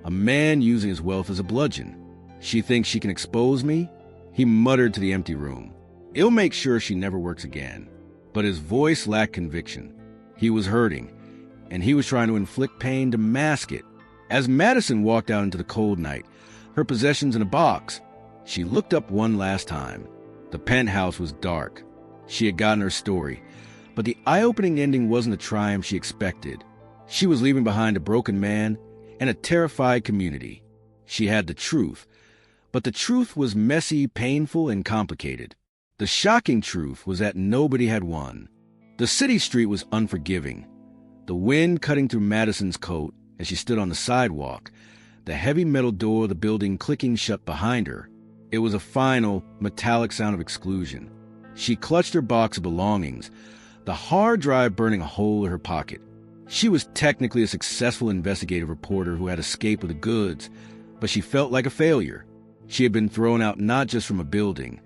a man using his wealth as a bludgeon. She thinks she can expose me? He muttered to the empty room. It'll make sure she never works again. But his voice lacked conviction. He was hurting, and he was trying to inflict pain to mask it. As Madison walked out into the cold night, her possessions in a box, she looked up one last time. The penthouse was dark. She had gotten her story, but the eye-opening ending wasn't the triumph she expected. She was leaving behind a broken man and a terrified community. She had the truth, but the truth was messy, painful, and complicated. The shocking truth was that nobody had won. The city street was unforgiving. The wind cutting through Madison's coat as she stood on the sidewalk, the heavy metal door of the building clicking shut behind her. It was a final, metallic sound of exclusion. She clutched her box of belongings, the hard drive burning a hole in her pocket. She was technically a successful investigative reporter who had escaped with the goods, but she felt like a failure. She had been thrown out not just from a building,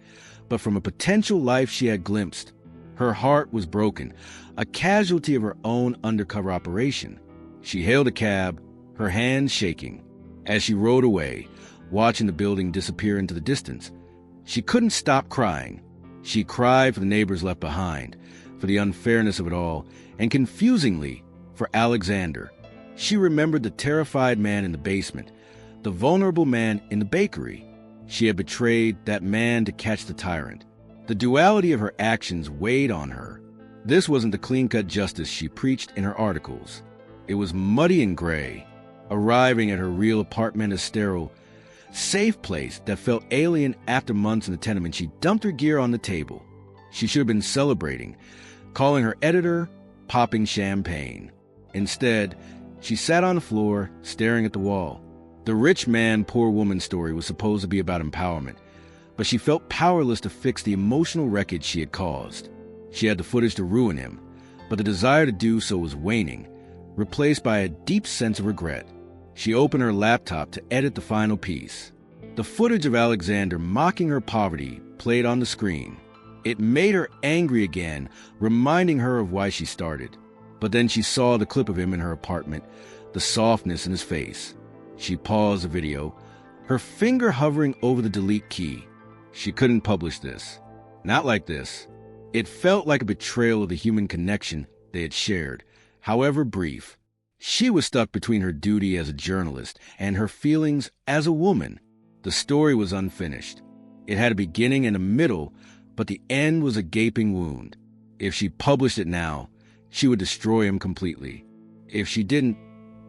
but from a potential life she had glimpsed. Her heart was broken, a casualty of her own undercover operation. She hailed a cab, her hands shaking. As she rode away, watching the building disappear into the distance, she couldn't stop crying. She cried for the neighbors left behind, for the unfairness of it all, and confusingly, for Alexander. She remembered the terrified man in the basement, the vulnerable man in the bakery. She had betrayed that man to catch the tyrant. The duality of her actions weighed on her. This wasn't the clean-cut justice she preached in her articles. It was muddy and gray. Arriving at her real apartment, a sterile, safe place that felt alien after months in the tenement, she dumped her gear on the table. She should have been celebrating, calling her editor, popping champagne. Instead, she sat on the floor, staring at the wall. The rich man, poor woman story was supposed to be about empowerment, but she felt powerless to fix the emotional wreckage she had caused. She had the footage to ruin him, but the desire to do so was waning, replaced by a deep sense of regret. She opened her laptop to edit the final piece. The footage of Alexander mocking her poverty played on the screen. It made her angry again, reminding her of why she started. But then she saw the clip of him in her apartment, the softness in his face. She paused the video, her finger hovering over the delete key. She couldn't publish this. Not like this. It felt like a betrayal of the human connection they had shared, however brief. She was stuck between her duty as a journalist and her feelings as a woman. The story was unfinished. It had a beginning and a middle, but the end was a gaping wound. If she published it now, she would destroy him completely. If she didn't,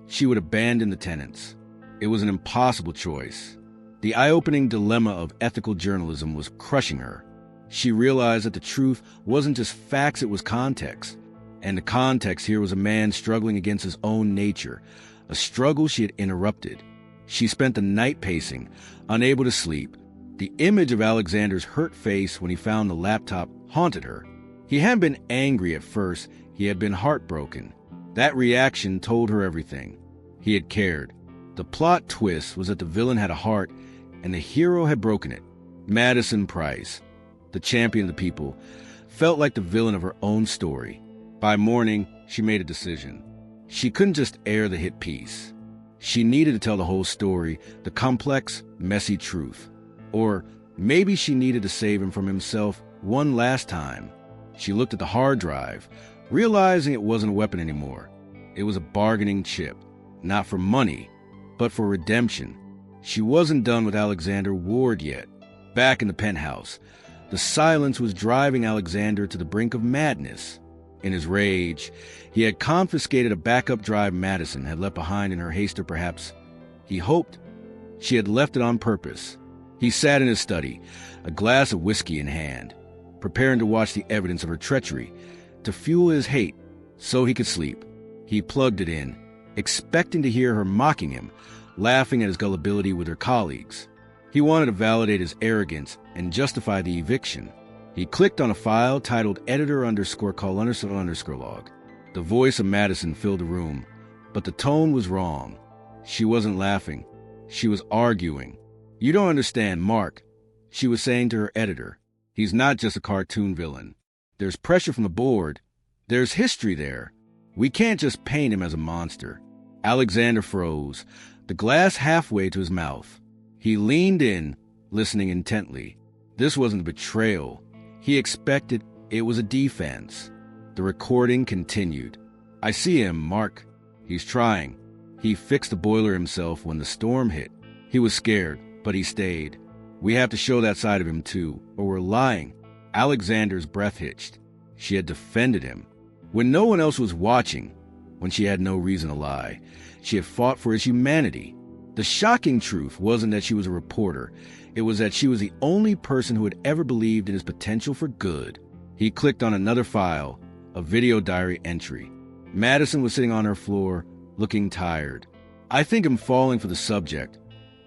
she would abandon the tenants. It was an impossible choice. The eye-opening dilemma of ethical journalism was crushing her. She realized that the truth wasn't just facts, it was context. And the context here was a man struggling against his own nature, a struggle she had interrupted. She spent the night pacing, unable to sleep. The image of Alexander's hurt face when he found the laptop haunted her. He hadn't been angry at first, he had been heartbroken. That reaction told her everything. He had cared. The plot twist was that the villain had a heart, and the hero had broken it. Madison Price, the champion of the people, felt like the villain of her own story. By morning, she made a decision. She couldn't just air the hit piece. She needed to tell the whole story, the complex, messy truth. Or maybe she needed to save him from himself one last time. She looked at the hard drive, realizing it wasn't a weapon anymore. It was a bargaining chip, not for money, but for redemption. She wasn't done with Alexander Ward yet. Back in the penthouse, the silence was driving Alexander to the brink of madness. In his rage, he had confiscated a backup drive Madison had left behind in her haste, or perhaps he hoped she had left it on purpose. He sat in his study, a glass of whiskey in hand, preparing to watch the evidence of her treachery, to fuel his hate so he could sleep. He plugged it in, expecting to hear her mocking him, laughing at his gullibility with her colleagues. He wanted to validate his arrogance and justify the eviction. He clicked on a file titled editor_call_log. The voice of Madison filled the room, but the tone was wrong. She wasn't laughing. She was arguing. "You don't understand, Mark," she was saying to her editor. "He's not just a cartoon villain. There's pressure from the board. There's history there. We can't just paint him as a monster." Alexander froze, the glass halfway to his mouth. He leaned in, listening intently. This wasn't a betrayal. He expected it was a defense. The recording continued. "I see him, Mark. He's trying. He fixed the boiler himself when the storm hit. He was scared, but he stayed. We have to show that side of him too, or we're lying." Alexander's breath hitched. She had defended him. When no one else was watching, when she had no reason to lie, she had fought for his humanity. The shocking truth wasn't that she was a reporter. It was that she was the only person who had ever believed in his potential for good. He clicked on another file, a video diary entry. Madison was sitting on her floor, looking tired. "I think I'm falling for the subject,"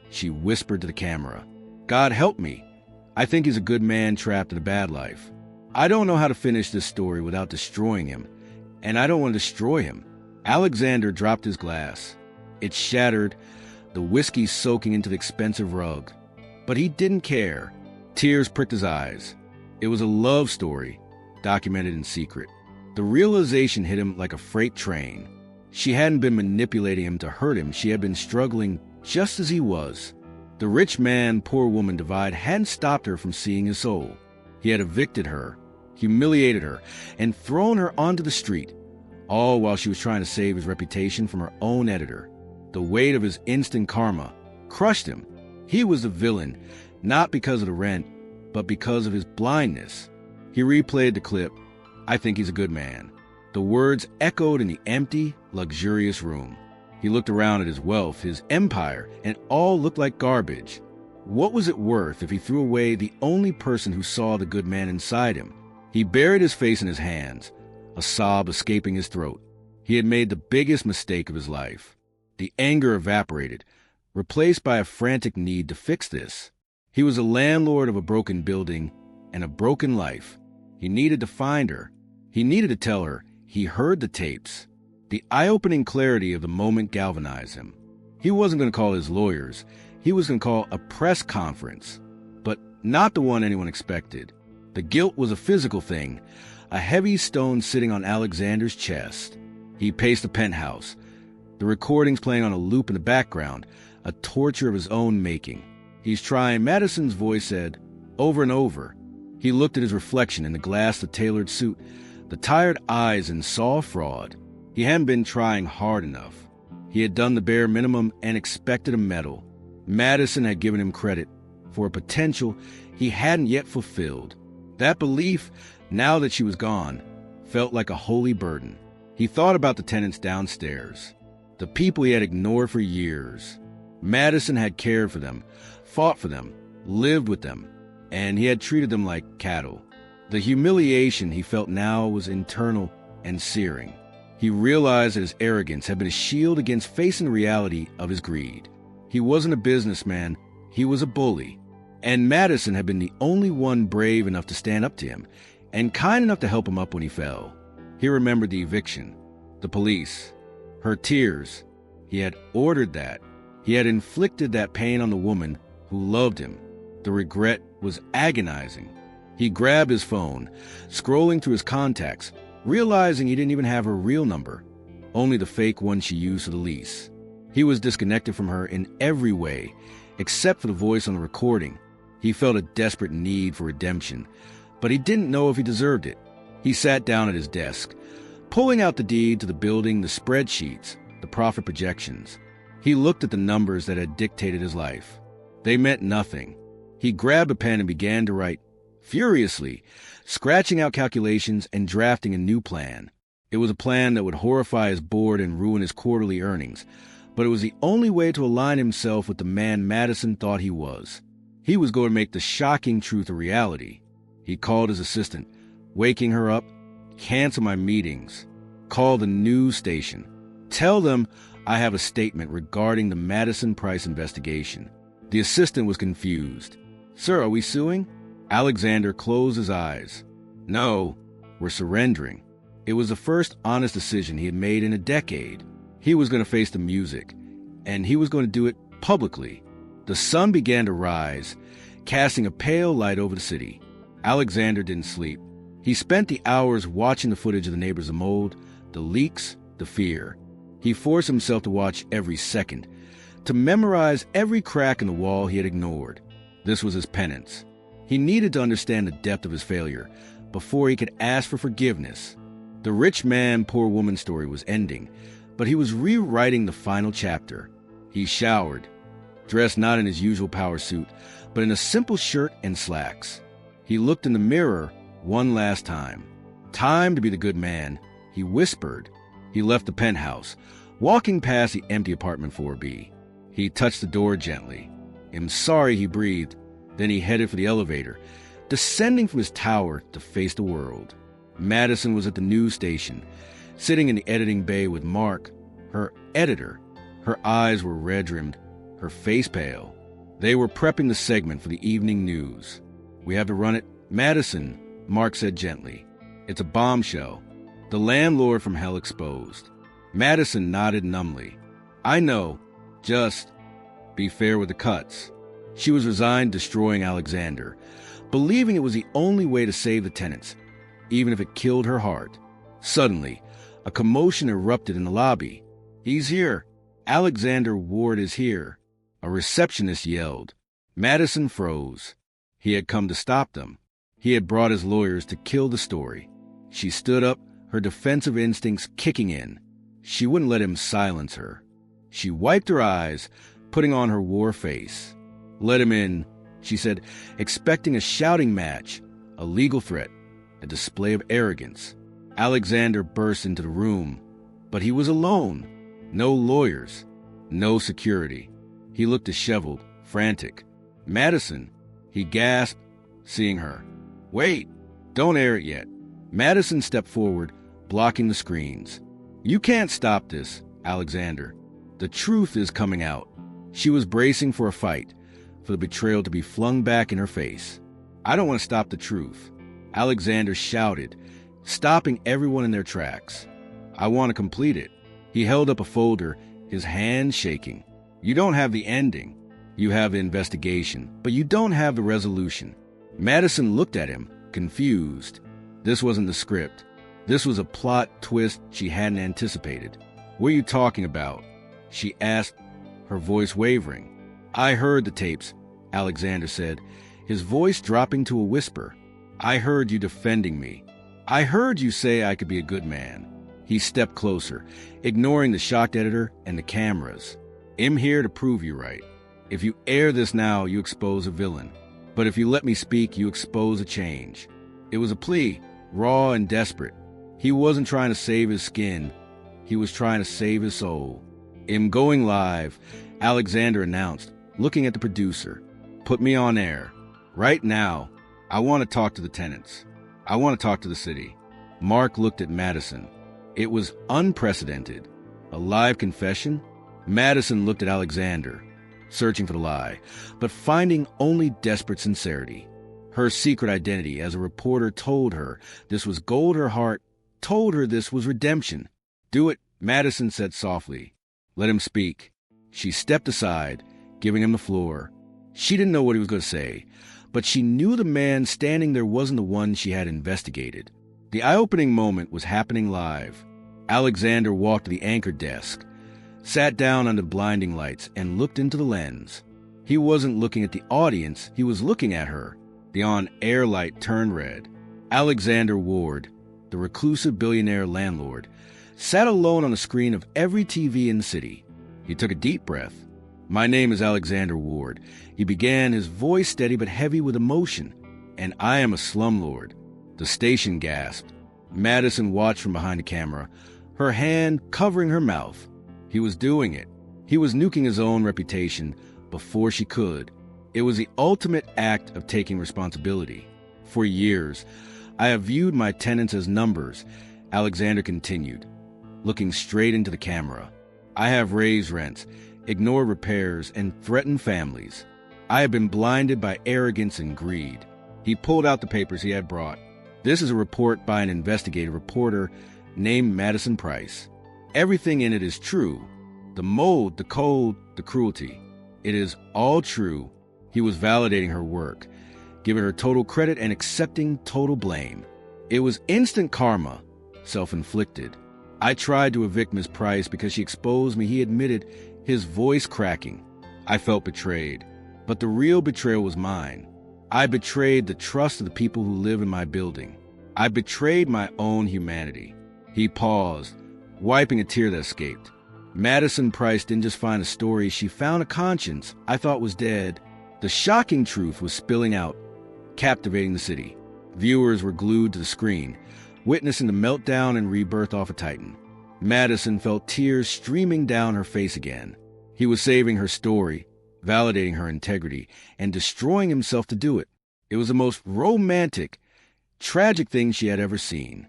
she whispered to the camera. "God help me. I think he's a good man trapped in a bad life. I don't know how to finish this story without destroying him, and I don't want to destroy him." Alexander dropped his glass. It shattered, the whiskey soaking into the expensive rug. But he didn't care. Tears pricked his eyes. It was a love story, documented in secret. The realization hit him like a freight train. She hadn't been manipulating him to hurt him. She had been struggling just as he was. The rich man, poor woman divide hadn't stopped her from seeing his soul. He had evicted her, humiliated her, and thrown her onto the street, all while she was trying to save his reputation from her own editor. The weight of his instant karma crushed him. He was the villain, not because of the rent, but because of his blindness. He replayed the clip. "I think he's a good man." The words echoed in the empty, luxurious room. He looked around at his wealth, his empire, and it all looked like garbage. What was it worth if he threw away the only person who saw the good man inside him? He buried his face in his hands, a sob escaping his throat. He had made the biggest mistake of his life. The anger evaporated, replaced by a frantic need to fix this. He was a landlord of a broken building and a broken life. He needed to find her. He needed to tell her. He heard the tapes. The eye-opening clarity of the moment galvanized him. He wasn't going to call his lawyers. He was going to call a press conference, but not the one anyone expected. The guilt was a physical thing, a heavy stone sitting on Alexander's chest. He paced the penthouse, the recordings playing on a loop in the background, a torture of his own making. "He's trying," Madison's voice said, over and over. He looked at his reflection in the glass of the tailored suit, the tired eyes, and saw fraud. He hadn't been trying hard enough. He had done the bare minimum and expected a medal. Madison had given him credit for a potential he hadn't yet fulfilled. That belief, now that she was gone, felt like a holy burden. He thought about the tenants downstairs, the people he had ignored for years. Madison had cared for them, fought for them, lived with them, and he had treated them like cattle. The humiliation he felt now was internal and searing. He realized that his arrogance had been a shield against facing the reality of his greed. He wasn't a businessman, he was a bully. And Madison had been the only one brave enough to stand up to him, and kind enough to help him up when he fell. He remembered the eviction, the police, her tears. He had ordered that. He had inflicted that pain on the woman who loved him. The regret was agonizing. He grabbed his phone, scrolling through his contacts, realizing he didn't even have her real number, only the fake one she used for the lease. He was disconnected from her in every way, except for the voice on the recording. He felt a desperate need for redemption, but he didn't know if he deserved it. He sat down at his desk, pulling out the deed to the building, the spreadsheets, the profit projections. He looked at the numbers that had dictated his life. They meant nothing. He grabbed a pen and began to write, furiously, scratching out calculations and drafting a new plan. It was a plan that would horrify his board and ruin his quarterly earnings, but it was the only way to align himself with the man Madison thought he was. He was going to make the shocking truth a reality. He called his assistant, waking her up, cancel my meetings, call the news station, tell them I have a statement regarding the Madison Price investigation. The assistant was confused. Sir, are we suing? Alexander closed his eyes. No, we're surrendering. It was the first honest decision he had made in a decade. He was going to face the music, and he was going to do it publicly. The sun began to rise, casting a pale light over the city. Alexander didn't sleep. He spent the hours watching the footage of the neighbors' mold, the leaks, the fear. He forced himself to watch every second, to memorize every crack in the wall he had ignored. This was his penance. He needed to understand the depth of his failure before he could ask for forgiveness. The rich man, poor woman story was ending, but he was rewriting the final chapter. He showered, dressed not in his usual power suit, but in a simple shirt and slacks. He looked in the mirror one last time. Time to be the good man, he whispered. He left the penthouse, walking past the empty apartment 4B. He touched the door gently. "I'm sorry," he breathed. Then he headed for the elevator, descending from his tower to face the world. Madison was at the news station, sitting in the editing bay with Mark, her editor. Her eyes were red-rimmed, her face pale. They were prepping the segment for the evening news. "We have to run it." "Madison," Mark said gently. "It's a bombshell. The landlord from hell exposed." Madison nodded numbly. "I know. Just be fair with the cuts." She was resigned to destroying Alexander, believing it was the only way to save the tenants, even if it killed her heart. Suddenly, a commotion erupted in the lobby. "He's here. Alexander Ward is here," a receptionist yelled. Madison froze. He had come to stop them. He had brought his lawyers to kill the story. She stood up, her defensive instincts kicking in. She wouldn't let him silence her. She wiped her eyes, putting on her war face. "Let him in," she said, expecting a shouting match, a legal threat, a display of arrogance. Alexander burst into the room, but he was alone. No lawyers, no security. He looked disheveled, frantic. "Madison," he gasped, seeing her. "Wait, don't air it yet." Madison stepped forward, blocking the screens. "You can't stop this, Alexander. The truth is coming out." She was bracing for a fight, for the betrayal to be flung back in her face. "I don't want to stop the truth," Alexander shouted, stopping everyone in their tracks. "I want to complete it." He held up a folder, his hand shaking. "You don't have the ending. You have the investigation, but you don't have the resolution." Madison looked at him, confused. This wasn't the script. This was a plot twist she hadn't anticipated. "What are you talking about?" she asked, her voice wavering. "I heard the tapes," Alexander said, his voice dropping to a whisper. "I heard you defending me. I heard you say I could be a good man." He stepped closer, ignoring the shocked editor and the cameras. "I'm here to prove you right." If you air this now, you expose a villain. But if you let me speak, you expose a change. It was a plea, raw and desperate. He wasn't trying to save his skin. He was trying to save his soul. In going live, Alexander announced, looking at the producer, "Put me on air. Right now, I want to talk to the tenants. I want to talk to the city." Mark looked at Madison. It was unprecedented. A live confession? Madison looked at Alexander, searching for the lie, but finding only desperate sincerity. Her secret identity as a reporter told her this was gold. Her heart told her this was redemption. "Do it," Madison said softly. "Let him speak." She stepped aside, giving him the floor. She didn't know what he was going to say, but she knew the man standing there wasn't the one she had investigated. The eye-opening moment was happening live. Alexander walked to the anchor desk, sat down under the blinding lights, and looked into the lens. He wasn't looking at the audience, he was looking at her. The on-air light turned red. Alexander Ward, the reclusive billionaire landlord, sat alone on the screen of every TV in the city. He took a deep breath. "My name is Alexander Ward," he began, his voice steady but heavy with emotion. "And I am a slumlord." The station gasped. Madison watched from behind the camera, her hand covering her mouth. He was doing it. He was nuking his own reputation before she could. It was the ultimate act of taking responsibility. "For years, I have viewed my tenants as numbers," Alexander continued, looking straight into the camera. "I have raised rents, ignored repairs, and threatened families. I have been blinded by arrogance and greed." He pulled out the papers he had brought. This is a report by an investigative reporter named Madison Price. Everything in it is true. The mold, the code, the cruelty. It is all true. He was validating her work, giving her total credit and accepting total blame. It was instant karma, self-inflicted. "I tried to evict Miss Price because she exposed me," he admitted, his voice cracking. "I felt betrayed. But the real betrayal was mine. I betrayed the trust of the people who live in my building. I betrayed my own humanity." He paused, wiping a tear that escaped. Madison Price didn't just find a story, she found a conscience I thought was dead. The shocking truth was spilling out, captivating the city. Viewers were glued to the screen, witnessing the meltdown and rebirth off a Titan. Madison felt tears streaming down her face again. He was saving her story, validating her integrity, and destroying himself to do it. It was the most romantic, tragic thing she had ever seen.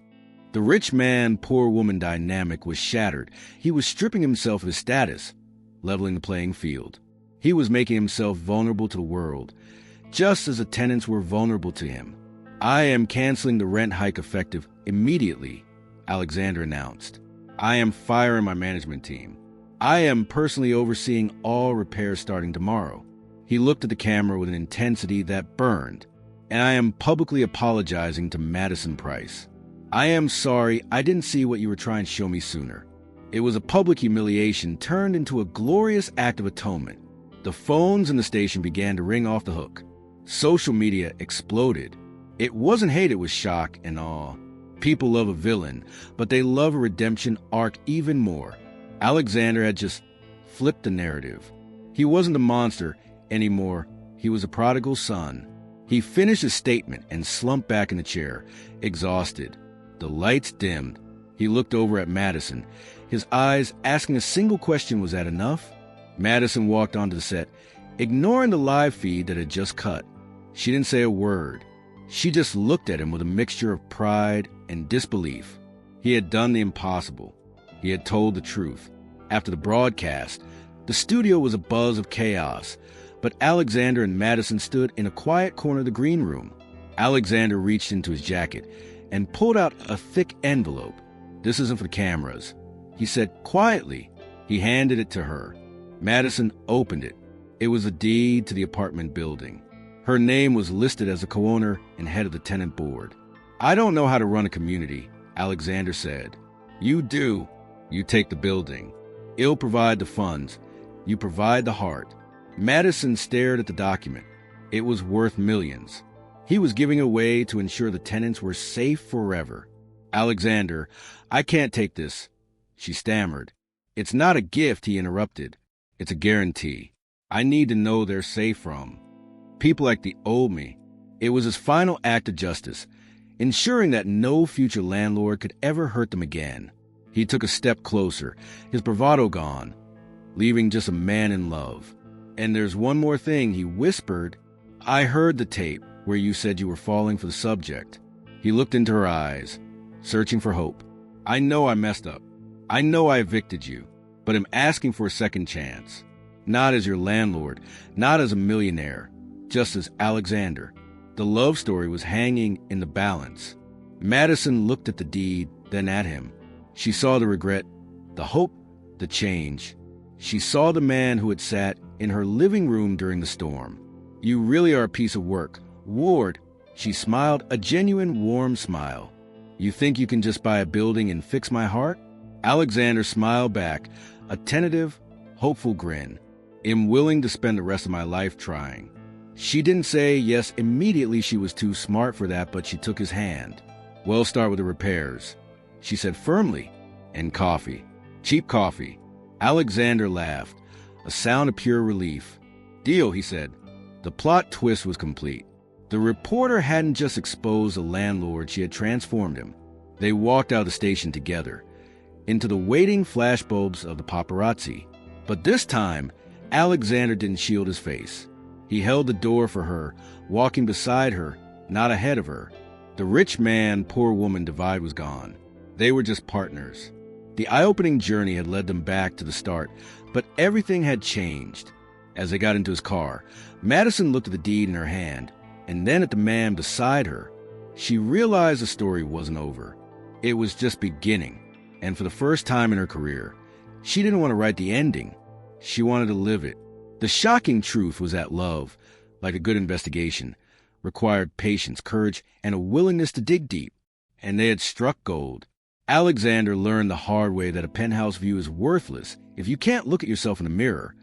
The rich man, poor woman dynamic was shattered. He was stripping himself of his status, leveling the playing field. He was making himself vulnerable to the world, just as the tenants were vulnerable to him. "I am canceling the rent hike effective immediately," Alexander announced. "I am firing my management team. I am personally overseeing all repairs starting tomorrow." He looked at the camera with an intensity that burned. "And I am publicly apologizing to Madison Price. I am sorry I didn't see what you were trying to show me sooner." It was a public humiliation turned into a glorious act of atonement. The phones in the station began to ring off the hook. Social media exploded. It wasn't hate, it was shock and awe. People love a villain, but they love a redemption arc even more. Alexander had just flipped the narrative. He wasn't a monster anymore. He was a prodigal son. He finished his statement and slumped back in the chair, exhausted. The lights dimmed. He looked over at Madison, his eyes asking a single question: was that enough? Madison walked onto the set, ignoring the live feed that had just cut. She didn't say a word. She just looked at him with a mixture of pride and disbelief. He had done the impossible. He had told the truth. After the broadcast, the studio was a buzz of chaos, but Alexander and Madison stood in a quiet corner of the green room. Alexander reached into his jacket and pulled out a thick envelope. "This isn't for the cameras," he said quietly. He handed it to her. Madison opened it. It was a deed to the apartment building. Her name was listed as the co-owner and head of the tenant board. "I don't know how to run a community," Alexander said. "You do. You take the building. It'll provide the funds. You provide the heart." Madison stared at the document. It was worth millions. He was giving away to ensure the tenants were safe forever. "Alexander, I can't take this," she stammered. "It's not a gift," he interrupted. "It's a guarantee." I need to know they're safe from people like the old me. It was his final act of justice, ensuring that no future landlord could ever hurt them again. He took a step closer, his bravado gone, leaving just a man in love. And there's one more thing, he whispered. I heard the tape where you said you were falling for the subject. He looked into her eyes, searching for hope. I know I messed up. I know I evicted you, but I'm asking for a second chance. Not as your landlord, not as a millionaire, just as Alexander. The love story was hanging in the balance. Madison looked at the deed, then at him. She saw the regret, the hope, the change. She saw the man who had sat in her living room during the storm. You really are a piece of work, Ward. She smiled, a genuine, warm smile. You think you can just buy a building and fix my heart? Alexander smiled back, a tentative, hopeful grin. I'm willing to spend the rest of my life trying. She didn't say yes immediately. She was too smart for that, but she took his hand. We'll start with the repairs, she said firmly. And coffee. Cheap coffee. Alexander laughed, a sound of pure relief. Deal, he said. The plot twist was complete. The reporter hadn't just exposed the landlord, she had transformed him. They walked out of the station together, into the waiting flashbulbs of the paparazzi. But this time, Alexander didn't shield his face. He held the door for her, walking beside her, not ahead of her. The rich man, poor woman divide was gone. They were just partners. The eye-opening journey had led them back to the start, but everything had changed. As they got into his car, Madison looked at the deed in her hand, and then at the man beside her. She realized the story wasn't over. It was just beginning, and for the first time in her career, she didn't want to write the ending. She wanted to live it. The shocking truth was that love, like a good investigation, required patience, courage, and a willingness to dig deep. And they had struck gold. Alexander learned the hard way that a penthouse view is worthless if you can't look at yourself in the mirror,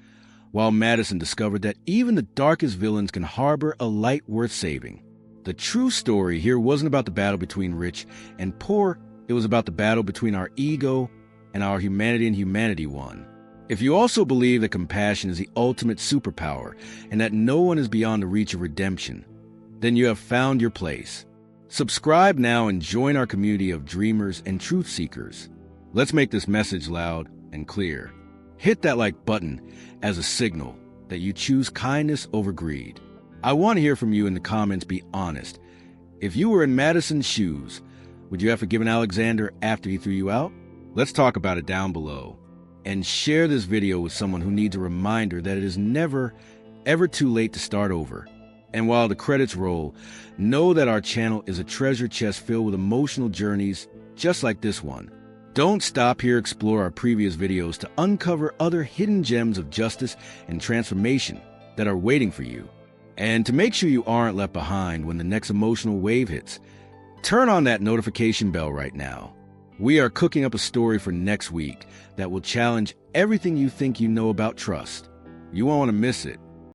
while Madison discovered that even the darkest villains can harbor a light worth saving. The true story here wasn't about the battle between rich and poor. It was about the battle between our ego and our humanity, and humanity won. If you also believe that compassion is the ultimate superpower and that no one is beyond the reach of redemption, then you have found your place. Subscribe now and join our community of dreamers and truth seekers. Let's make this message loud and clear. Hit that like button as a signal that you choose kindness over greed. I want to hear from you in the comments. Be honest. If you were in Madison's shoes, would you have forgiven Alexander after he threw you out? Let's talk about it down below. And share this video with someone who needs a reminder that it is never, ever too late to start over. And while the credits roll, know that our channel is a treasure chest filled with emotional journeys just like this one. Don't stop here. Explore our previous videos to uncover other hidden gems of justice and transformation that are waiting for you. And to make sure you aren't left behind when the next emotional wave hits, turn on that notification bell right now. We are cooking up a story for next week that will challenge everything you think you know about trust. You won't want to miss it.